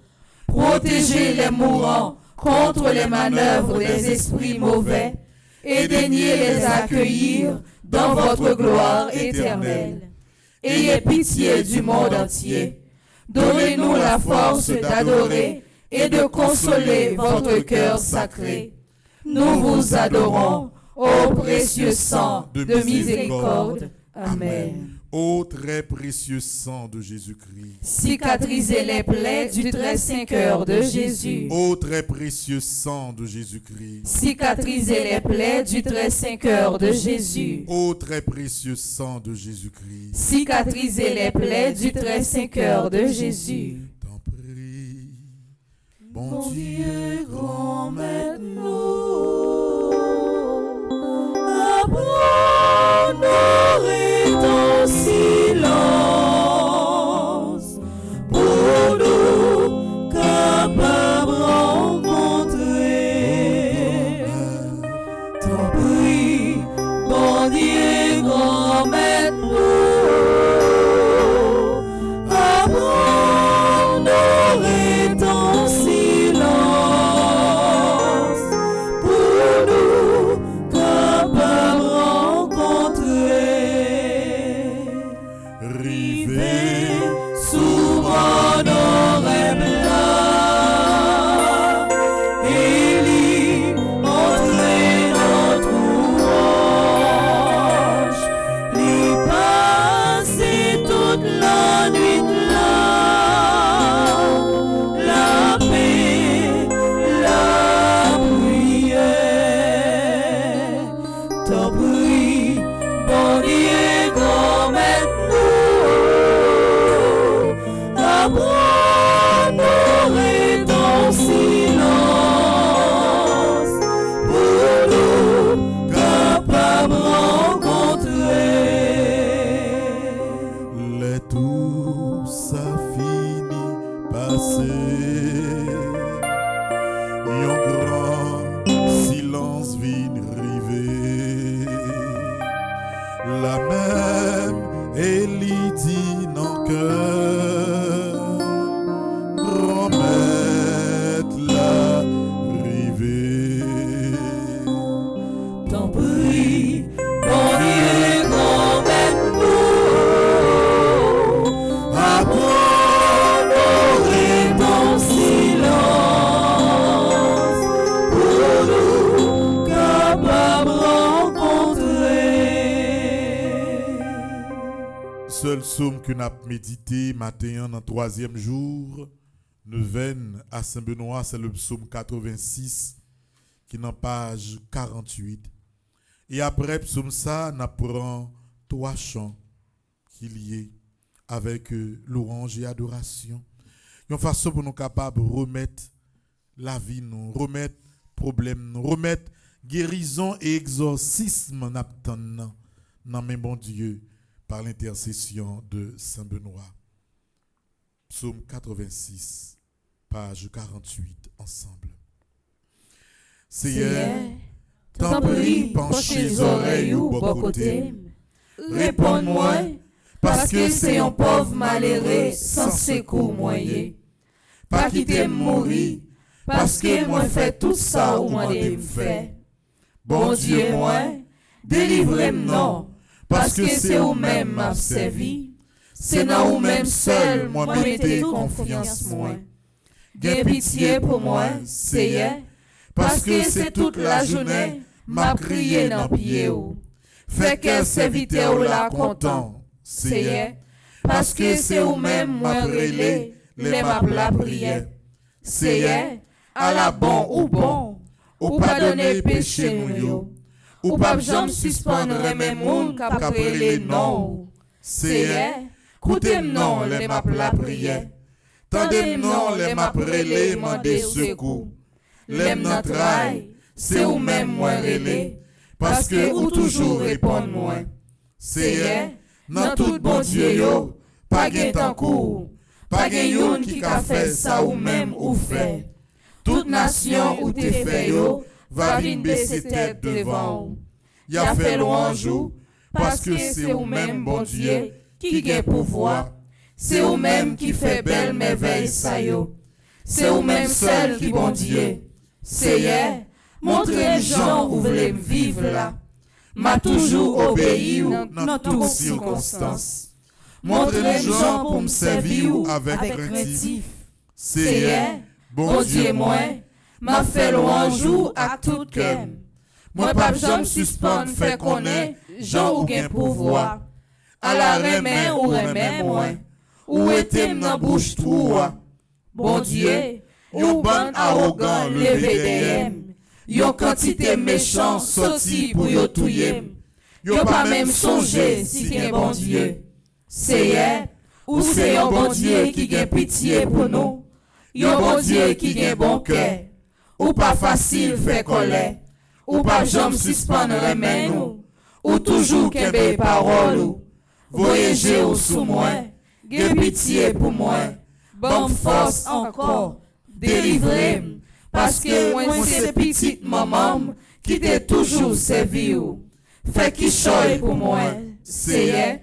protégez les mourants contre les manœuvres des esprits mauvais et daignez les accueillir dans votre gloire éternelle. Ayez pitié du monde entier. Donnez-nous la force d'adorer et de consoler votre cœur sacré. Nous vous adorons, ô précieux sang de miséricorde. Amen. Ô très précieux sang de Jésus-Christ. Cicatrisez les plaies du très saint cœur de Jésus. Ô très précieux sang de Jésus-Christ. Cicatrisez les plaies du très saint cœur de Jésus. Ô très précieux sang de Jésus-Christ. Cicatrisez les plaies du très saint cœur de Jésus. T'en prie, bon Dieu, grand maître, honorer ton silence pour nous capables rencontrer. T'en prie, bon Dieu, grand maître, honorer ton silence pour nous capables rivé sous mon oreille blanc, il y entrer notre louange, l'y passer toute la nuit là, la paix, la prière, t'en prie, bon Dieu, grand maître. Honorer ton silence pour nous capables rencontrer. Les tout ça fini passer. Un grand silence vient river. La même Élydie dans cœur. Grand maître la rivée. T'en prie, bon Dieu, grand maître, nous, honorer ton silence pour nous capables rencontrer. Seul psaume que nous avons médité matin dans le 3e jour, neuvaine à Saint-Benoît, c'est le psaume 86 qui est dans page 48. Et après psaume ça, nous prenons 3 chants qui liés avec louange et adoration. Une façon pour nous capables de remettre la vie, nous remettre problème, nous remettre guérison et exorcisme dans mes bon Dieu par l'intercession de Saint Benoît. Psaume 86, page 48, ensemble. Seigneur, t'en prie, penche les oreilles ou bon côté. Réponds-moi, parce que c'est un pauvre malheureux sans secours moyen. Pas quitter mourir, parce que moi fait tout ça ou moi de fait. Bon Dieu, moi, délivrez-moi, parce que c'est vous-même m'a servi. C'est dans vous-même seul, moi mettez confiance moi. Gain pitié pour moi, Seigneur, parce que c'est toute la journée m'a crié dans pied ou. Fait que serviteur là content, Seigneur, parce que c'est vous-même moi relé les m'a la prière. Seigneur, à la bon, ou pardonner péché nous yo, ou pas jamais suspendre mes moun qu'après les non. Seigneur, écoutez-moi les m'a la prière. Tendez-moi les m'a relé mandé secours. Les m'a trahi, c'est vous-même moi relé, parce que ou toujours répondre moi. Seigneur, dans tout bon Dieu yo, pas gain tant court, pas gain yon qui a fait ça ou même ou fait. Toute nation ou te fait yo, va vin baisser tête devant. Y a fait louange ou, parce que c'est vous-même bon Dieu qui gain pouvoir. C'est vous-même qui fait belle merveille ça yo. C'est vous-même seul qui bon Dieu. Seigneur, Montrez gens où voulez vivre là. M'a toujours obéi dans toutes circonstances. Montrez gens pour me servir avec craintif. Seigneur, bon Dieu moi, m'a fait louange à tout cœur. Moi pas jamais suspendre fait connaître gens ou gain pouvoir. À la remè ou remè moi, ou était dans bouche toi. Bon Dieu, yon bon arrogant levé derrière. Yon quantité méchant sorti pour yon touyer. Yon pas même songé si gen bon Dieu. Seigneur, ou c'est yon bon Dieu qui gen pitié pour nous. Yon bon Dieu qui gen bon cœur. Ou pas facile fait colère. Ou pas jamais suspendre remè nous. Ou toujours kembe parole ou. Voyager ou sous moi. Gen pitié pour moi. Bonne force encore. Délivrez-moi. Parce que moi c'est petite maman qui t'est toujours servi ou. Fait qui choye pour moi. Seigneur,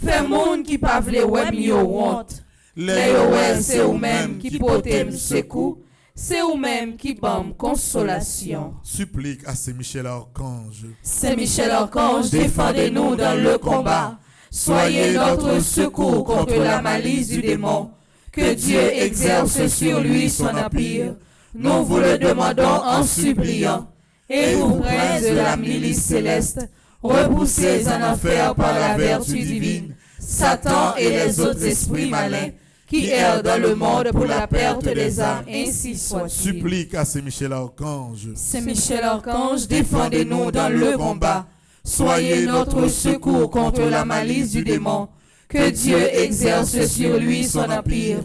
fait monde qui pas vle ouais mi yo honte. Les yo ouais c'est ou même qui pote me secours. C'est ou même qui bam consolation. Supplique à Saint-Michel Archange. Saint-Michel Archange, défendez-nous dans le combat. Soyez notre secours contre la malice du démon. Que Dieu exerce sur lui son empire. Nous vous le demandons en suppliant. Et vous, prince de la milice céleste, repoussez en enfer par la vertu divine Satan et les autres esprits malins qui errent dans le monde pour la perte des âmes, ainsi soit-il. Supplique à Saint-Michel Archange. Saint-Michel Archange, défendez-nous dans le combat. Soyez notre secours contre la malice du démon. Que Dieu exerce sur lui son empire.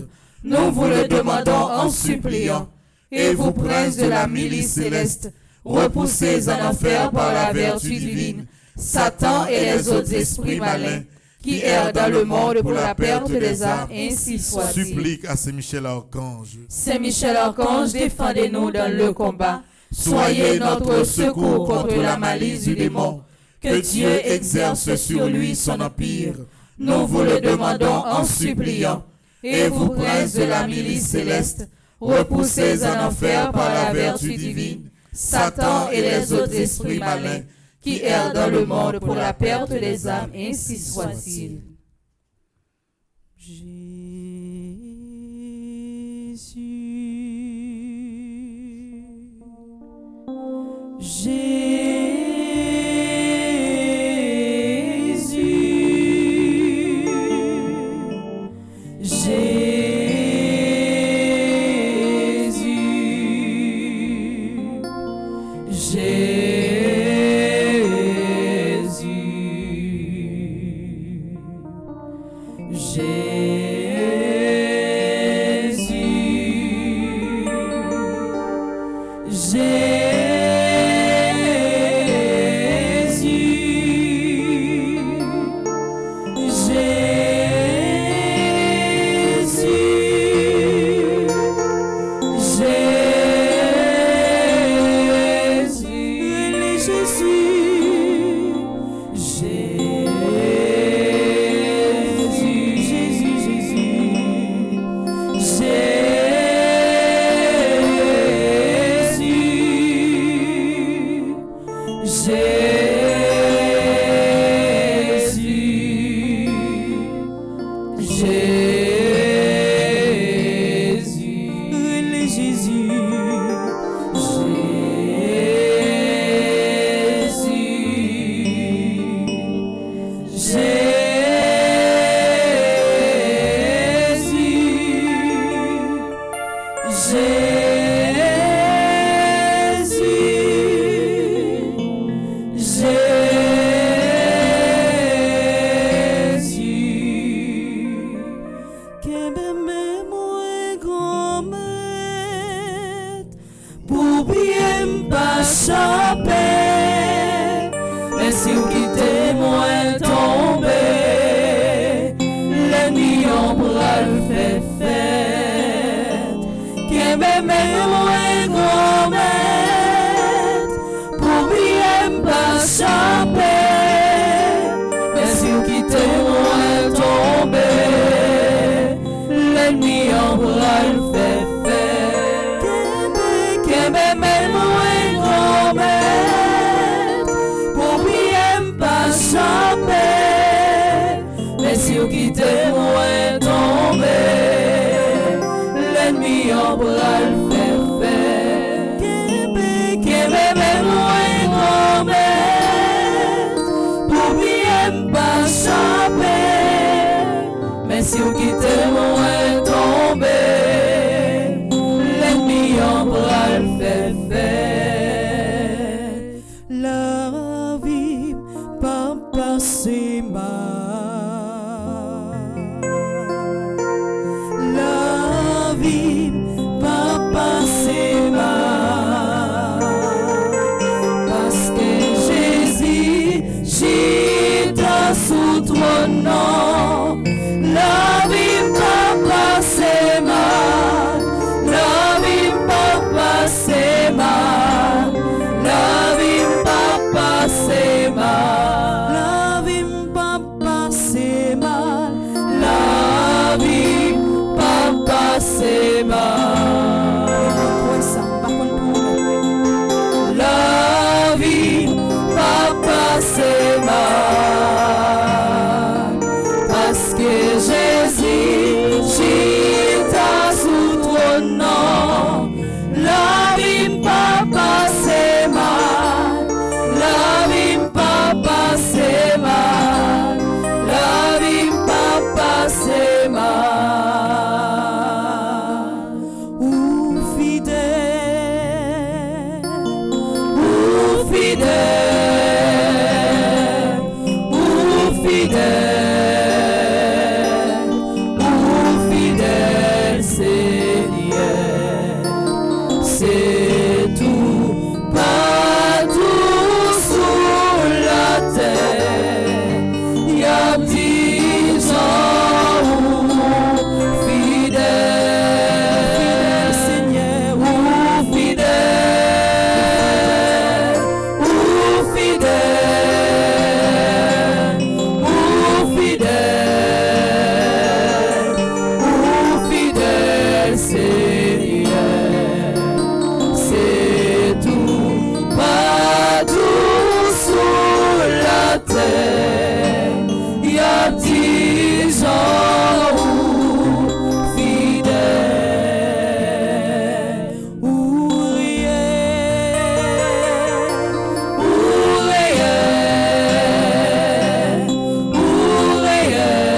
Nous vous le demandons en suppliant. Et vous, princes de la milice céleste, repoussez en enfer par la vertu divine Satan et les autres esprits malins qui errent dans le monde pour la perte des âmes, ainsi soit-il. Supplique à Saint-Michel Archange. Saint-Michel Archange, défendez-nous dans le combat. Soyez notre secours contre la malice du démon. Que Dieu exerce sur lui son empire. Nous vous le demandons en suppliant. Et vous, princes de la milice céleste, repoussez en enfer par la vertu divine Satan et les autres esprits malins qui errent dans le monde pour la perte des âmes, ainsi soit-il. Jésus, quitte moi tomber, l'ennemi en bras le fait faire. Qui bébé moi tomber, pour bien pas échapper. Mais si vous quittez moi tomber, l'ennemi en bras le fait faire. La vie pas passer mal. La vie pas passer mal. Parce que Jésus, j'étais sous ton nom. La vie pas passer mal. La vie pas passer mal. La vie pas passer mal. La vie pas passer mal. La vie pas passer mal. La vie pas passer mal. Parce que Jésus, j'étais sous ton nom. La vie pas passer mal. La vie pas passer mal. La vie pas passer mal. Ou fidèle, ou fidèle, ou fidèle, ou fidèle Seigneur, c'est tout, partout sur la terre, y a des gens fidèles, Seigneur, ou fidèles, ou fidèles, ou fidèles, ou fidèles, Seigneur, c'est tout, partout sur la terre, y a des gens fidèles, ou réels, ou réels,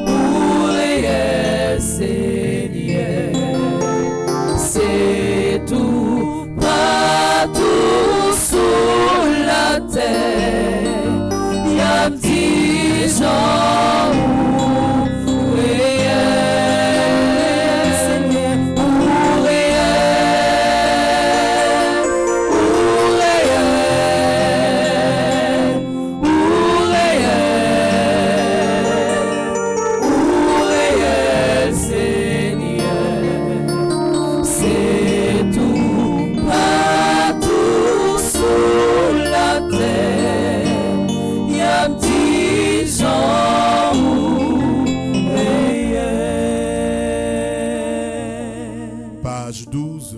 ou réels, Seigneur, c'est tout, partout sur la terre, y a des gens réels, Seigneur, ou réels, ou réels, ou réels, Seigneur, c'est tout, partout sur la terre, y a des gens réels. Page 12,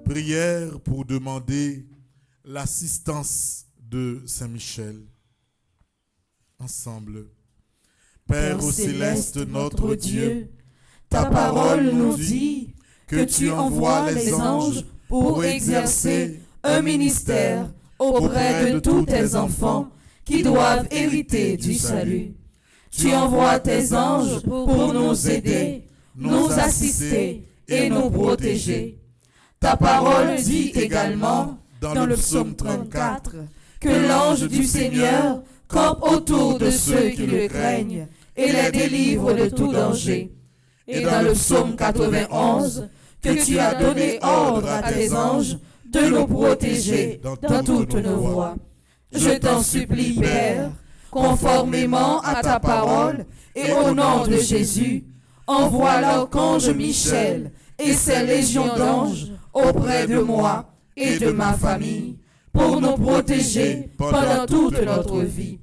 prière pour demander l'assistance de Saint-Michel. Ensemble. Père au céleste, notre Dieu, ta parole nous dit que tu envoies les anges pour exercer un ministère auprès de tous tes enfants qui doivent hériter du salut. Tu envoies tes anges pour nous aider, nous assister et nous protéger. Ta parole dit également dans le psaume 34 que l'ange du Seigneur campe autour de ceux qui le craignent et les délivre de tout danger. Et dans le psaume 91, que tu as donné ordre à tes anges de nous protéger dans toutes nos voies. Je t'en supplie, Père, conformément à ta parole et au nom de Jésus, envoie l'archange Michel et ses légions d'anges auprès de moi et de ma famille pour nous protéger pendant toute notre vie.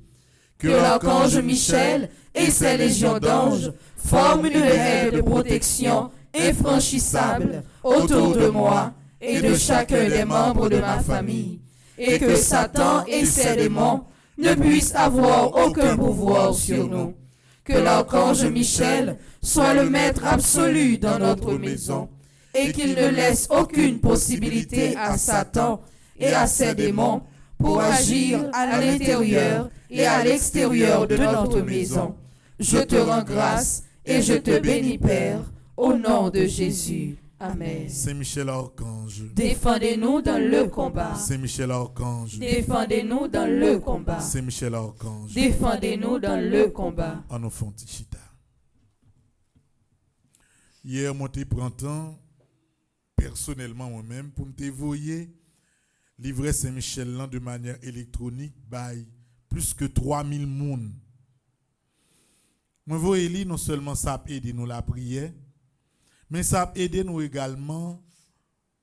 Que l'archange Michel et ses légions d'anges forment une haie de protection infranchissable autour de moi et de chacun des membres de ma famille, et que Satan et ses démons ne puisse avoir aucun pouvoir sur nous. Que l'archange Michel soit le maître absolu dans notre maison et qu'il ne laisse aucune possibilité à Satan et à ses démons pour agir à l'intérieur et à l'extérieur de notre maison. Je te rends grâce et je te bénis, Père, au nom de Jésus. Amen. Saint-Michel Archange, Défendez-nous dans le combat. Saint-Michel Archange, Défendez-nous dans le combat. Saint-Michel Archange, Défendez-nous dans le combat. en enfant Tichita. Hier, moi, je prends temps, personnellement moi-même, pour me dévoyer livrer Saint-Michel là de manière électronique by plus que 3000 personnes. Moi, vous voyez, non seulement ça a aidé nous la prière, mais ça a aidé nous également,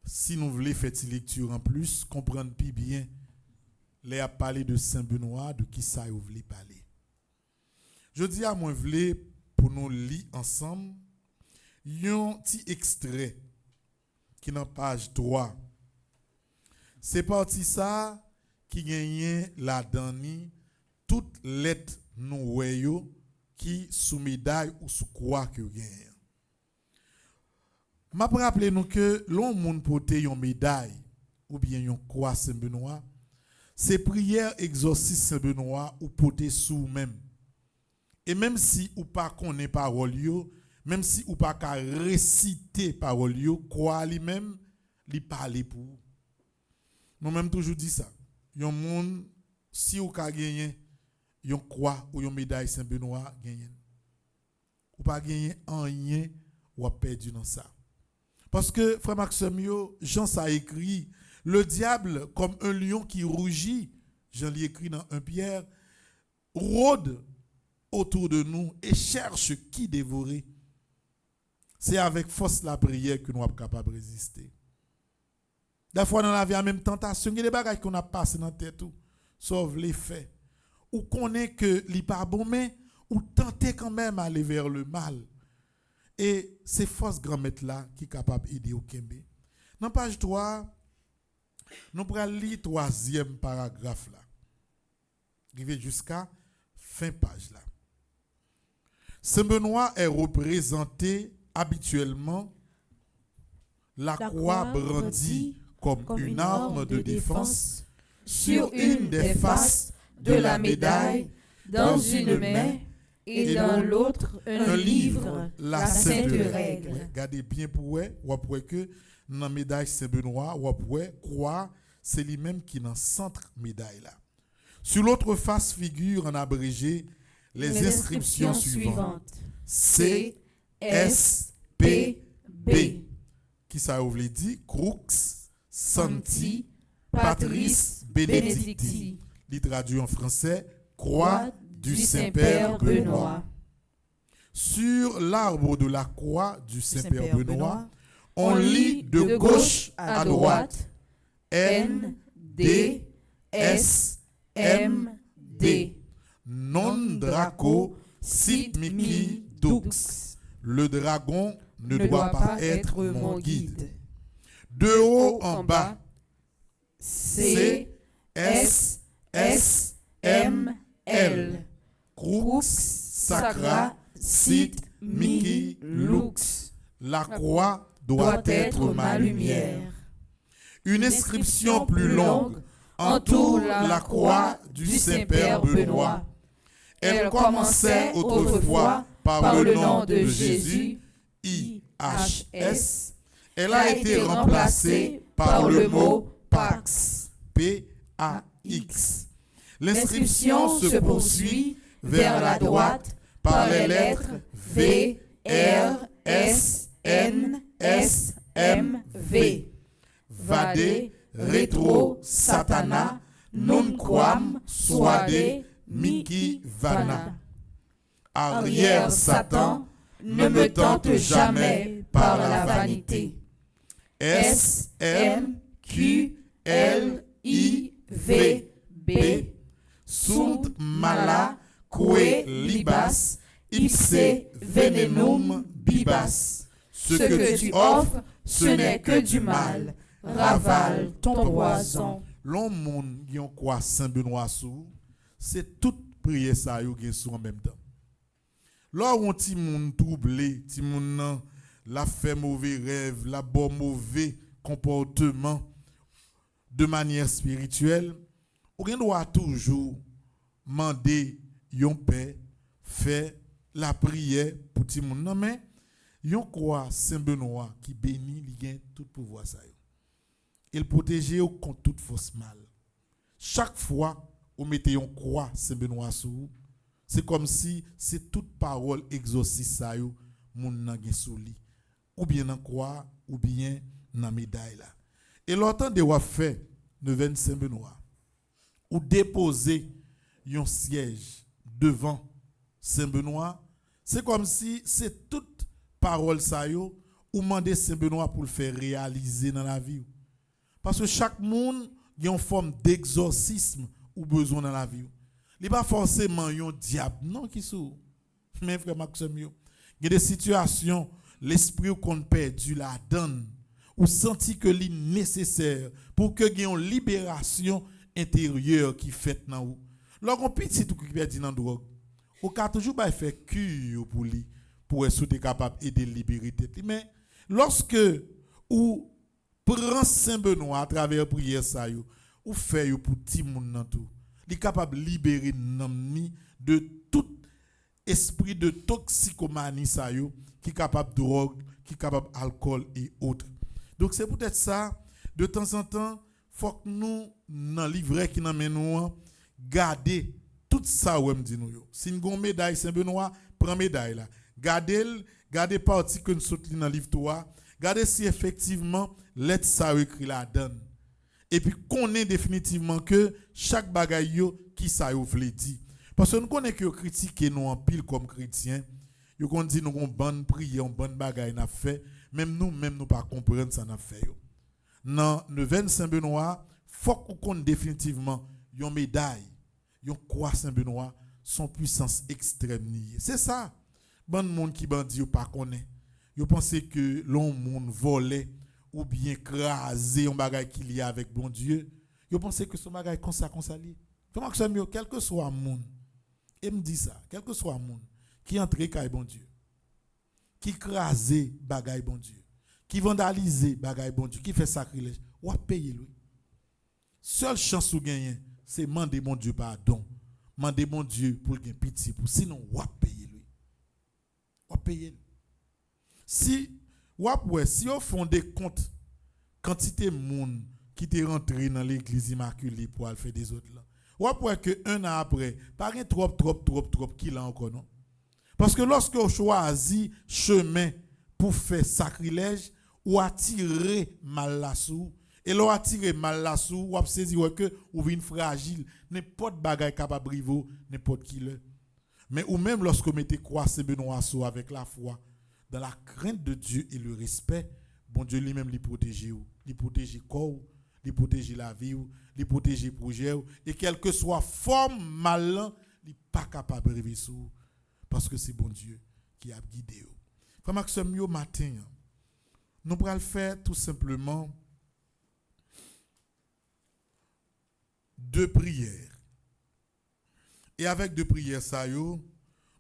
si nous voulons faire cette lecture en plus, comprendre plus bien les à parler de Saint-Benoît, de qui ça vous voulez parler. Je dis à moi, voulez pour nous lire ensemble un petit extrait qui est dans page 3. C'est parti ça qui gagne la dernière toute lettre nous voyons qui sous médaille ou sous croix que gagne. M'a rappelé nous que l'on monde porter une médaille ou bien une croix Saint-Benoît, c'est prière exorcisme Saint-Benoît ou porter sous même. Et même si ou pas connaît parole yo, même si ou pas ka réciter parole yo, croix lui-même li parler pour. Nous même toujours dit ça. Yon monde si ou ka gagner yon croix ou yon médaille Saint-Benoît gagner. Ou pas gagner en rien ou a perdu dans ça. Parce que frère Maxime yo, Jean ça écrit le diable comme un lion qui rugit, Jean l'ai écrit dans 1 Pierre, rôde autour de nous et cherche qui dévorer. C'est avec force la prière que nous sommes capables de résister. Des fois dans la vie, en même tentation, il y a des bagages qu'on a passé dans la tête, sauf les faits. Ou qu'on est que li pas bon, mais ou tenter quand même à aller vers le mal. Et c'est force grand maître là qui est capable d'aider au Kembe. Dans page 3, nous prenons lire 3e paragraphe là. Arrivé jusqu'à fin page là. Saint-Benoît est représenté habituellement la croix brandie comme une arme de défense sur une des faces de la médaille, dans une main et dans l'autre un livre, la Sainte Règle. Regardez bien pour vous, que dans la médaille Saint-Benoît, vous pouvez croire c'est lui-même qui est dans le centre médaille là. Sur l'autre face figure en abrégé les inscriptions suivantes. C, S, P, B. Qui ça vous dit? Crux, Santi, Patris, Benedicti. Il traduit en français Croix du Saint-Père Benoît. Sur l'arbre de la croix du Saint-Père Benoît, on lit de gauche à droite N, D, S, M, D. Non Draco, sit Mickey Dux. Le dragon ne doit pas être mon guide. De haut en bas, C, S, S, M, L. Crux, Sacra, sit Mickey Lux. La croix doit être ma lumière. Une inscription plus longue entoure la croix du Saint-Père Benoît. Elle commençait autrefois par le nom de Jésus, IHS. Elle a été remplacée par le mot Pax, P-A-X. L'inscription se poursuit vers la droite par les lettres V, R, S, N, S, M, V. Vade, Retro, Satana, Nunquam, Suade, Mickey, Vana. Arrière Satan, ne me tente jamais par la vanité. S, M, Q, L, I, V, B. Sunt mala, que libas, ipse venenum bibas. Ce que tu offres, ce n'est que du mal. Ravale ton poison. L'homme monde qui ont quoi Saint-Benoît sous, c'est toute prière ça yo gen sou en même temps. Lors on ti moun troublé, ti moun nan la fait mauvais rêve, la bon mauvais comportement de manière spirituelle, on doit toujours demander yon père fait la prière pour ti moun nan mais yon croix Saint Benoît qui bénit, il gagne tout pouvoir ça yo. Il protège ou contre toute force mal. Chaque fois on mettez yon croix Saint Benoît sous, c'est comme si c'est toute parole exorciste ça yo moun nan gen sou li. Ou bien nan croix ou bien nan médaille là. Et l'autant de wa fait de Saint Benoît ou déposer un siège devant Saint Benoît, c'est comme si c'est toute parole ça yo ou demander Saint Benoît pour le faire réaliser dans la vie. Parce que chaque monde a une forme d'exorcisme ou besoin dans la vie. Il n'est pas forcément un diable, non, qui sou. Mais frère Maxime, il y a des situations, l'esprit qu'on perdu la donne, ou senti que c'est nécessaire pour que il y ait une libération intérieure qui fait dans vous. Lorsqu'on petit tout qui perdu dans drogue, on peut toujours faire cure pour lui, pour être capable d'aider la liberté. Mais lorsque ou prend Saint Benoît à travers prière ça yo, ou fait yo pour ti moun nan tout, il est capable de libérer namni de tout esprit de toxicomanie ça yo, qui est capable de drogue, qui est capable d'alcool et autres. Donc c'est peut-être ça, de temps en temps, faut que nous, dans le livret qui nous amène nous, garder tout ça où me dit nous yo. Si nous avons une médaille Saint-Benoît, prends médaille là. Gardez partie que nous sortons dans le livre toi, gardez si effectivement lettre ça écrit la donne. Et puis connaît définitivement que chaque bagaille yo qui ça yo vle dit. Parce que nous connaissons que critiquer nous en pile comme chrétiens. Yo kon dit nous avons bonne prière, bonne bagaille n'a fait, même nous pas comprendre ça n'a fait yo. Dans le 25 Benoît, faut qu'on connaisse définitivement yon médaille, yon croix Saint-Benoît, son puissance extrême niée. C'est ça. Bon monde qui bandi yo pas connaît. Yo pense que l'on monde volait ou bien crasé un bagage qu'il y a avec bon Dieu. Yo pense que son bagage comme ça lié. Comment que ça mieux quel que soit monde. Et me dit ça, quel que soit monde qui entre kay bon Dieu, qui crasé bagage bon Dieu, qui vandalise bagage bon Dieu, qui fait sacrilège, ou a payer lui. Seule chance ou gagner, c'est demander mon Dieu pardon. Demander mon Dieu pour qu'il pitié pour sinon ou a payer lui. Ou a payer. Si on font des comptes quantité monde qui t'est rentré dans l'église immaculée pour aller faire des autres là. Ou après que un an après, pas un trop qui là encore non. Parce que lorsque on choisit chemin pour faire sacrilège ou attirer mal la sou et l'on attirer mal la sou ou saisi que ou vinn fragile, n'importe bagaille capable brivo, n'importe qui le. Mais ou même lorsque vous mettez croix Saint Benoît sou avec la foi dans la crainte de Dieu et le respect, bon Dieu lui-même lui protéger ou, lui protéger corps, lui protéger la vie ou, lui protéger projet ou, et quelle que soit forme malin, il pas capable de rêver sous parce que c'est bon Dieu qui a guidé ou. Comme ce mieux matin, nous pourrons le faire tout simplement deux prières. Et avec deux prières ça yo,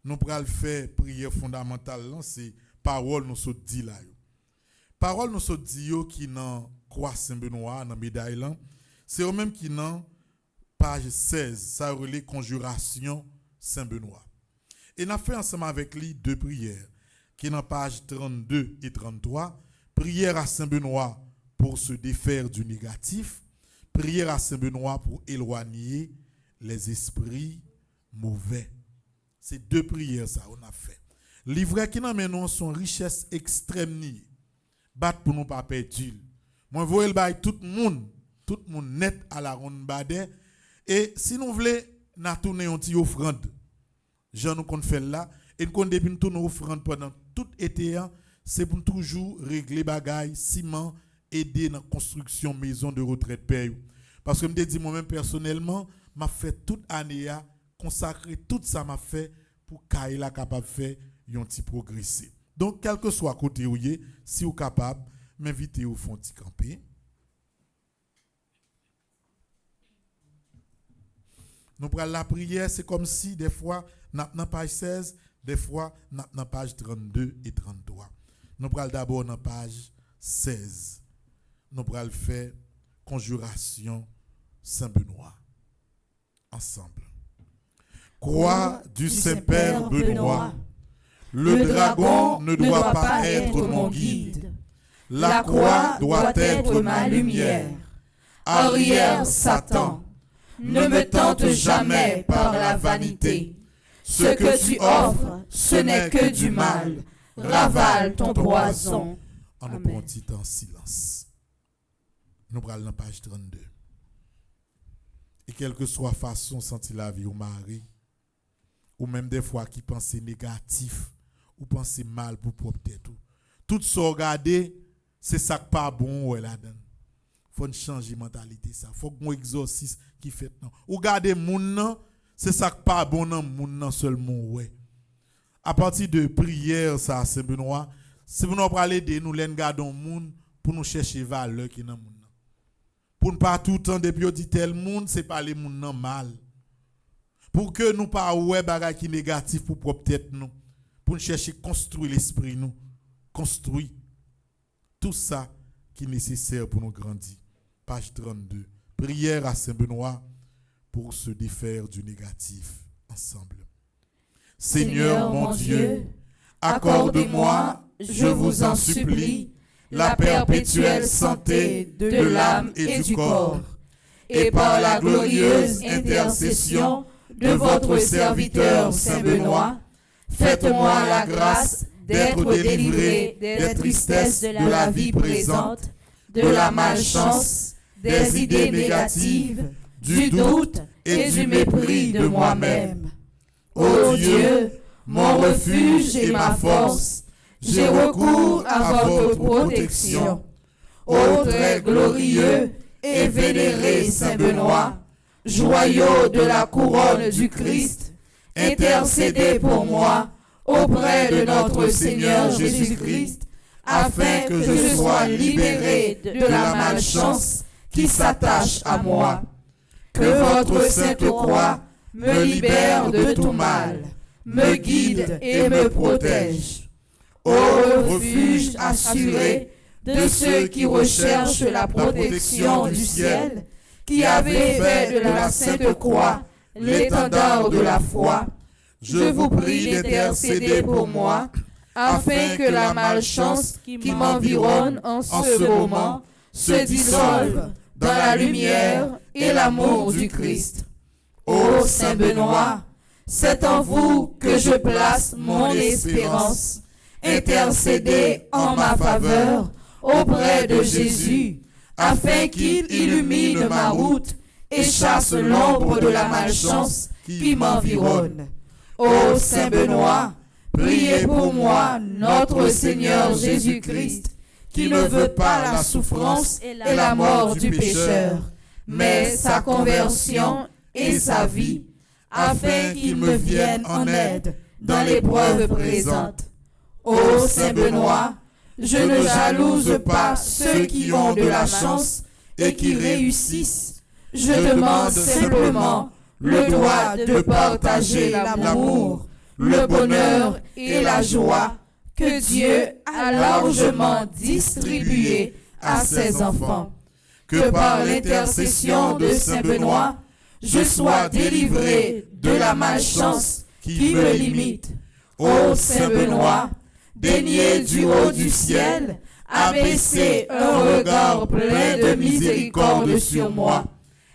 nous pourrons le faire prière fondamentale là, c'est parole nous so dit là yo. Parole nous so dit yo qui dans croix Saint-Benoît dans médaille là, c'est eux même qui dans page 16, ça relève conjuration Saint-Benoît. Et nous avons fait ensemble avec lui deux prières qui dans page 32 et 33, prière à Saint-Benoît pour se défaire du négatif, prière à Saint-Benoît pour éloigner les esprits mauvais. C'est deux prières ça on a fait. Livret qui nous mène son richesse extrême ni. Bat pour nous pas perdre. Moi voyez le bail tout le monde net à la ronde badé et si nous voulons na tourner un petit offrande. Jean nous qu'on fait là et nous depuis nous tourner offrande pendant tout été c'est pour toujours régler bagaille ciment aider dans construction maison de retraite père. Parce que me dit moi-même personnellement m'a fait toute année à consacrer tout ça m'a fait pour Kaila capable faire un petit progresser. Donc quel que soit côté où y si vous capable m'inviter au fond petit camper. Nous prenons la prière, c'est comme si des fois, nous avons page 16, des fois, nous avons page 32 et 33. Nous prenons d'abord dans page 16. Nous prenons faire conjuration Saint-Benoît. Ensemble. Croix du Saint-Père Benoît. Le dragon ne doit pas être mon guide. La croix doit être ma lumière. Arrière, Satan, ne me tente jamais par la vanité. Ce que tu offres, ce n'est que du mal. Ravale ton poison. On nous prend un petit temps en silence. Nous prenons la page 32. Et quelle que soit la façon de sentir la vie ou mari, ou même des fois qui pensent négatif, ou pensent mal pour propre tête. Tout ça regarder, c'est ça qui pas bon ou là-dedans. Faut changer mentalité ça. Faut qu'on exorcise qui fait non. Ou garder moun nan, c'est ça qui pas bon nan moun nan seulement ouais. À partir de prière ça Saint-Benoît, Saint-Benoît pour aller aider nous len gardons moun pour nous chercher valeur qui nan moun nan. Pour ne pas tout le temps depuis on dit tel monde, c'est pas les moun nan mal. Pour que nous pas ouais bagay qui négatif pour propre tête nous. Pour nous chercher construire l'esprit nous, construire tout ça qui est nécessaire pour nous grandir. Page 32. Prière à Saint-Benoît pour se défaire du négatif ensemble. Seigneur mon Dieu, accorde-moi, je vous en supplie, la perpétuelle santé de l'âme et du corps, et par la glorieuse intercession de votre serviteur Saint-Benoît, faites-moi la grâce d'être délivré des tristesses de la vie présente, de la malchance, des idées négatives, du doute et du mépris de moi-même. Ô Dieu, mon refuge et ma force, j'ai recours à votre protection. Ô très glorieux et vénéré Saint-Benoît, joyau de la couronne du Christ, intercédez pour moi auprès de notre Seigneur Jésus-Christ, afin que je sois libéré de la malchance qui s'attache à moi. Que votre sainte croix me libère de tout mal, me guide et me protège. Ô refuge assuré de ceux qui recherchent la protection du ciel, qui avez fait de la sainte croix l'étendard de la foi, je vous prie d'intercéder pour moi, afin que la malchance qui m'environne en ce moment se dissolve dans la lumière et l'amour du Christ. Ô Saint-Benoît, c'est en vous que je place mon espérance. Intercédez en ma faveur auprès de Jésus, afin qu'il illumine ma route et chasse l'ombre de la malchance qui m'environne. Ô Saint-Benoît, priez pour moi notre Seigneur Jésus-Christ, qui ne veut pas la souffrance et la mort du pécheur, mais sa conversion et sa vie, afin qu'il me vienne en aide dans l'épreuve présente. Ô Saint-Benoît, je ne jalouse pas ceux qui ont de la chance et qui réussissent. Je demande simplement le droit de partager l'amour, le bonheur et la joie que Dieu a largement distribué à ses enfants. Que par l'intercession de Saint-Benoît, je sois délivré de la malchance qui me limite. Ô Saint-Benoît, daignez du haut du ciel abaisser un regard plein de miséricorde sur moi.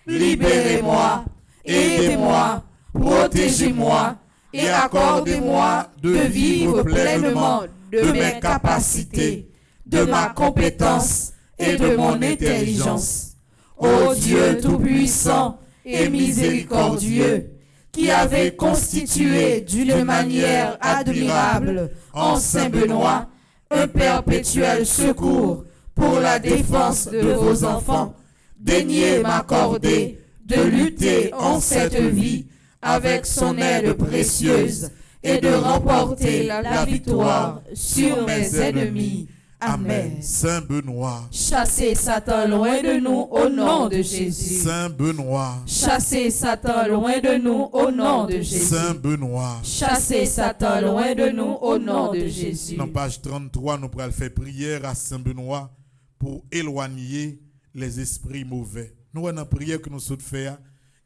Libérez-moi, aidez-moi, protégez-moi et accordez-moi de vivre pleinement de mes capacités, de ma compétence et de mon intelligence. Ô Dieu Tout-Puissant et miséricordieux, qui avez constitué d'une manière admirable en Saint-Benoît un perpétuel secours pour la défense de vos enfants, daignez m'accorder de lutter en cette vie avec son aide précieuse et de remporter la victoire sur mes ennemis. Amen. Saint Benoît, Chassez Satan loin de nous au nom de Jésus. Saint Benoît, Chassez Satan loin de nous au nom de Jésus. Saint Benoît. Chassez Satan loin de nous au nom de Jésus. Dans page 33, nous pourrons faire prière à Saint Benoît pour éloigner les esprits mauvais. Nous avons une prière que nous souhaitons faire.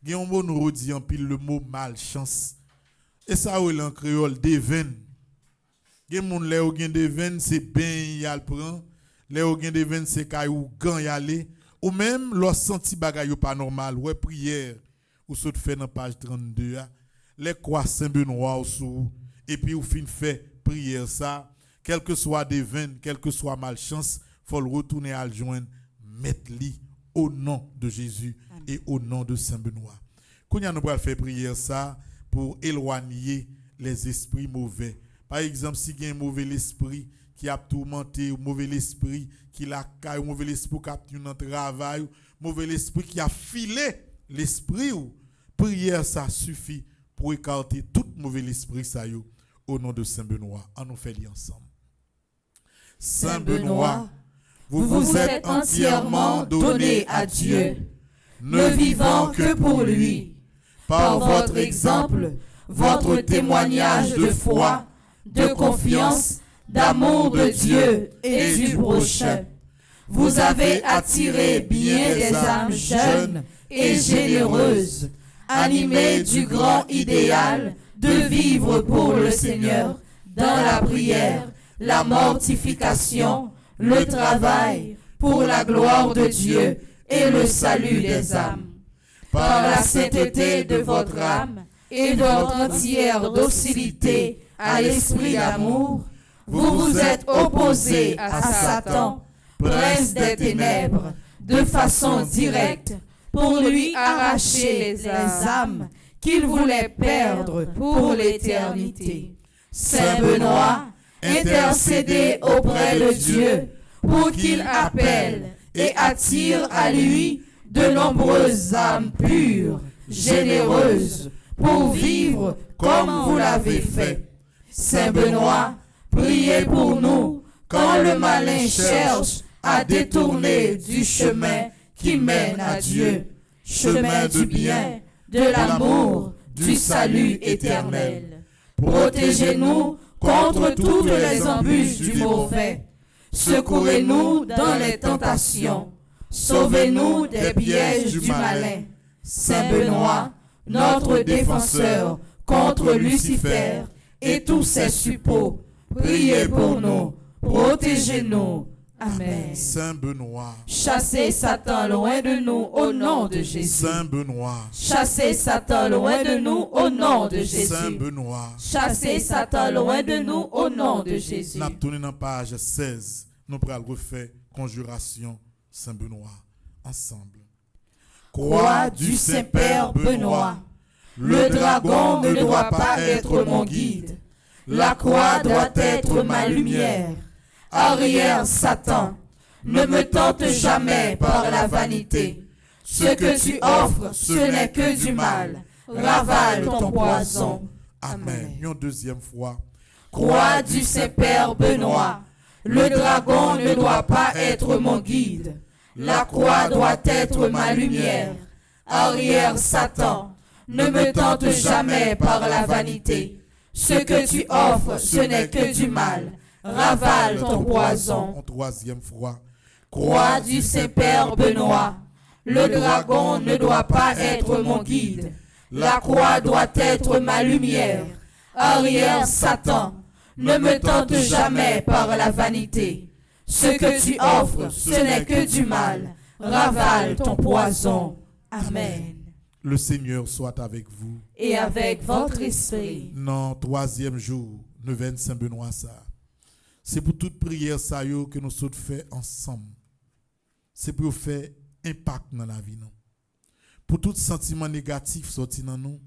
Il y a un mot nous redit en pile le mot malchance. Et ça, ou en créole, devine. Il y a des gens qui ont des veines, c'est bien y a le prend. Les gens qui ont des veines, c'est caillou gant y aller. Ou même, leur senti bagay pas normal. Ouais, prière. Ou saute fait dans page 32. Les croix Saint-Benoît ou sous. Et puis, ou fin fait prière ça. Quel que soit des veines, quel que soit malchance, faut le retourner à le joindre. Mettre-li au nom de Jésus et au nom de Saint-Benoît. Kounya nous allons faire prière ça pour éloigner les esprits mauvais. Par exemple, si il y a un mauvais esprit qui a tourmenté, ou mauvais esprit qui l'a caille, ou mauvais esprit qui a tenu dans le travail, ou mauvais esprit qui a filé l'esprit, ou prière ça suffit pour écarter tout mauvais esprit ça yo, au nom de Saint Benoît. On nous fait ensemble. Saint Benoît, vous vous êtes entièrement donné à Dieu, ne vivant que pour lui. Par votre exemple, votre témoignage de foi, de confiance, d'amour de Dieu et du prochain, vous avez attiré bien des âmes jeunes et généreuses, animées du grand idéal de vivre pour le Seigneur dans la prière, la mortification, le travail pour la gloire de Dieu et le salut des âmes. Par la sainteté de votre âme et votre entière docilité à l'esprit d'amour, vous vous êtes opposé à Satan, prince des ténèbres, de façon directe pour lui arracher les âmes qu'il voulait perdre pour l'éternité. Saint Benoît, intercédez auprès de Dieu pour qu'il appelle et attire à lui de nombreuses âmes pures, généreuses, pour vivre comme vous l'avez fait. Saint Benoît, priez pour nous quand le malin cherche à détourner du chemin qui mène à Dieu, chemin du bien, de l'amour, du salut éternel. Protégez-nous contre toutes les embûches du mauvais. Secourez-nous dans les tentations. Sauvez-nous des pièges du malin. Saint Benoît, notre défenseur contre Lucifer et tous ses suppôts, priez pour nous, protégez-nous. Amen. Saint Benoît, chassez Satan loin de nous au nom de Jésus. Saint Benoît, chassez Satan loin de nous au nom de Jésus. Saint Benoît, chassez Satan loin de nous au nom de Jésus. Nous tournons dans page 16. Nous pourrons refaire conjuration Saint Benoît ensemble. Croix du Saint-Père Benoît, le dragon ne doit pas être mon guide. La croix doit être ma lumière. Arrière Satan, ne me tente jamais par la vanité. Ce que tu offres, ce n'est que du mal. Ravale ton poison. Amen. Une deuxième fois. Croix du Saint-Père Benoît, le dragon ne doit pas être mon guide. La croix doit être ma lumière. Arrière Satan, ne me tente jamais par la vanité. Ce que tu offres, ce n'est que du mal. Ravale ton poison. En troisième fois. Croix du Saint-Père Benoît, le dragon ne doit pas être mon guide. La croix doit être ma lumière. Arrière Satan, ne me tente jamais par la vanité. Ce que tu offres, ce n'est que du mal. Ravale ton poison. Amen. Le Seigneur soit avec vous. Et avec votre esprit. Non, troisième jour, le 25 Benoît ça. C'est pour toute prière ça yo que nous sommes fait ensemble. C'est pour faire impact dans la vie nous. Pour tout sentiment négatif sorti dans nous.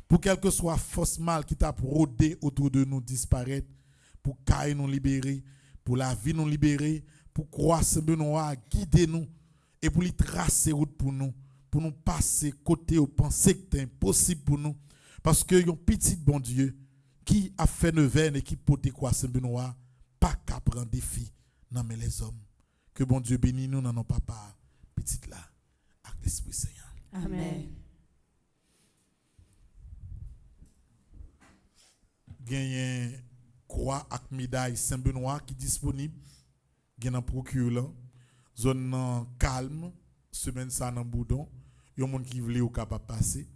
Pour quelle que soit force mal qui t'a rôdé autour de nous disparaître. Pour caille nous libérer. Pour la vie nous libérer. Pour croire Saint Benoît guider nous. Et pour lui tracer route pour nous. Pour nous passer côté au penser que c'est impossible pour nous. Parce que yon petit bon Dieu qui a fait 9 ans et qui pote quoi Saint Benoît. Pas qu'à prendre défi dans les hommes. Que bon Dieu bénisse nous dans nos papas, petites là, avec l'Esprit Seigneur. Amen. Gagne croix avec médaille Saint-Benoît qui est disponible. Gagne dans procure zone calme, semaine ça dans Boudon. Il y a des gens qui veulent ou capable passer.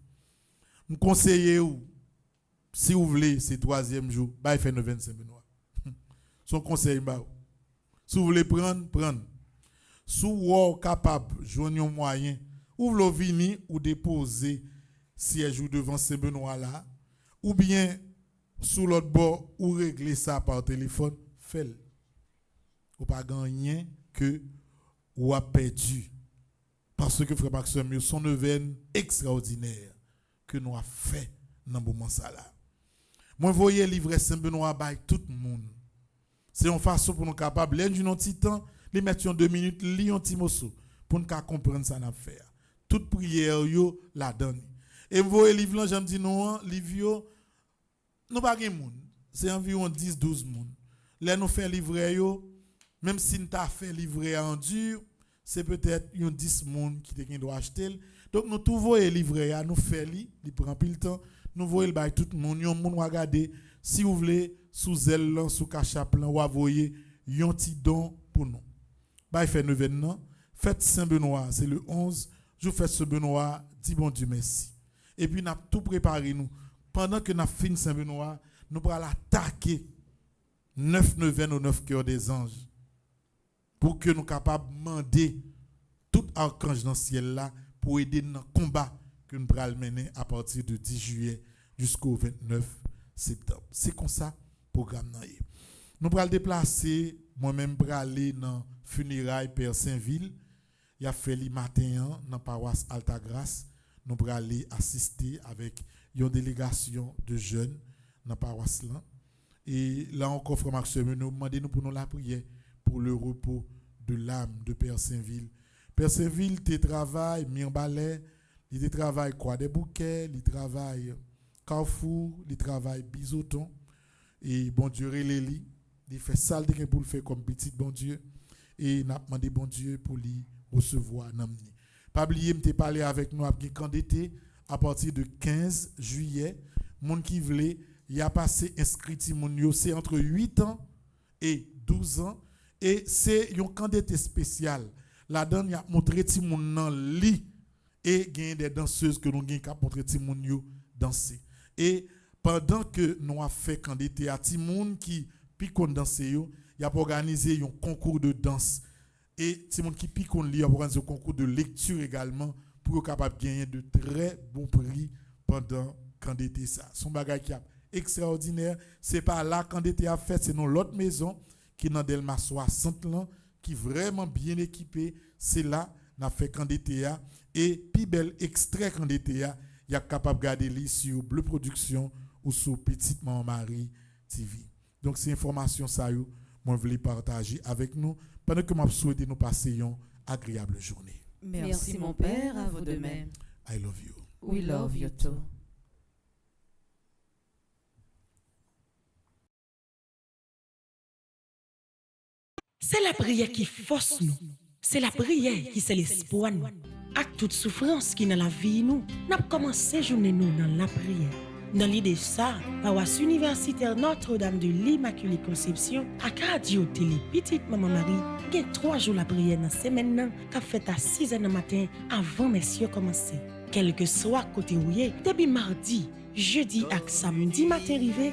Je conseille ou si vous voulez c'est troisième jour, bah il fait 9 Saint-Benoît. Son conseil bah. Si vous voulez prendre. Si vous êtes capable joindre un moyen, ou vous venir ou déposer siège devant Saint-Benoît là, ou bien sous l'autre bord ou régler ça par téléphone, faites-le. Ou pas gagner que ou a perdu. Parce que frère Maxime, son neuvaine extraordinaire que nous avons fait dans ce moment là. Moi voyez livrer Saint-Benoît by tout le monde. C'est une façon pour nous capables de lire un petit temps, les mettre en 2 minutes, lire un petit morceau pour nous comprendre ça n'a faire. Toute prière yo la donne. Et vous voyez livre là, j'aime dire non, livre nous pas gen monde. C'est environ 10-12 monde. Là nous fait livrer yo, même si nous t'a fait livrer en dur, c'est peut-être 10 monde qui te doit acheter. Donc nous tout voyez livrer nous fait li prend pile temps, nous voyez le tout le monde, yon monde regarder si vous voulez sous zèle là, sous cachap là, ou voyez yon petit don pour nous. Bah il fait 9 ans, fête Saint-Benoît, c'est le 11, je fais ce Benoît, dis bon Dieu merci. Et puis n'a tout préparé nous. Pendant que nous fini Saint-Benoît, nous allons attaquer 9 neuvaines au 9 cœurs des anges pour que nous soyons capables de demander tout archange dans le ciel là pour aider dans le combat que nous allons mener à partir du 10 juillet jusqu'au 29 septembre. C'est comme ça le programme. Nous allons déplacer, moi-même pour aller dans funérailles Père Saint-Ville. Il a fait le matin dans la paroisse Altagrace. Nous allons aller assister avec une délégation de jeunes dans la paroisse là. Et là encore, frère Maxime, nous demandons pour nous la prière pour le repos de l'âme de Père Saint-Ville. Père Saint-Ville, il travaille Mirbalais, il travaille Croix des Bouquets, il travaille Carrefour, il travaille Bizoton. Et bon Dieu, il fait ça pour le faire comme petit bon Dieu. Et il a demandé bon Dieu pour lui recevoir. Pas oublier, je parlé avec nous avec candidaté à partir de 15 juillet. Moun qui voulait, il a passé inscrit c'est entre 8 ans et 12 ans. Et c'est un candidat spécial. La donne, il a montré ti moun nan li et il y a des danseuses que nous avons montré ti moun yo danser. Et pendant que nous avons fait candidater à ti moun qui pikon danser yo, il a organisé un concours de danse. Et ti moun qui pikon li a organisé un concours de lecture également pour être capable de gagner de très bons prix pendant candidater ça. Son bagage qui est extraordinaire, c'est pas là candidater a fait, c'est dans l'autre maison qui est dans Delma 60 ans, qui est vraiment bien équipé. C'est là qu'on a fait candidater. Et puis bel extrait candidater, il est capable de garder sur Bleu Production ou sur Petite Maman Marie TV. Donc, ces informations, ça, moi, je voulais partager avec nous pendant que je souhaite nous passer une agréable journée. Merci mon Père, à vous de même. I love you. We love you too. C'est la prière qui force nous. C'est la prière qui c'est l'espoir nous. Avec toute souffrance qui dans la vie nous, n'a commencé journée nous dans la prière. Dans l'idée ça, paroisse universitaire Notre-Dame de l'Immaculée Conception, à Radio Télé Petite Maman Marie, il y a 3 jours la prière dans la semaine qu'a fait à 6h du matin avant messieurs commencer. Quel que soit côté où y est, depuis mardi, jeudi et samedi matin arrivé,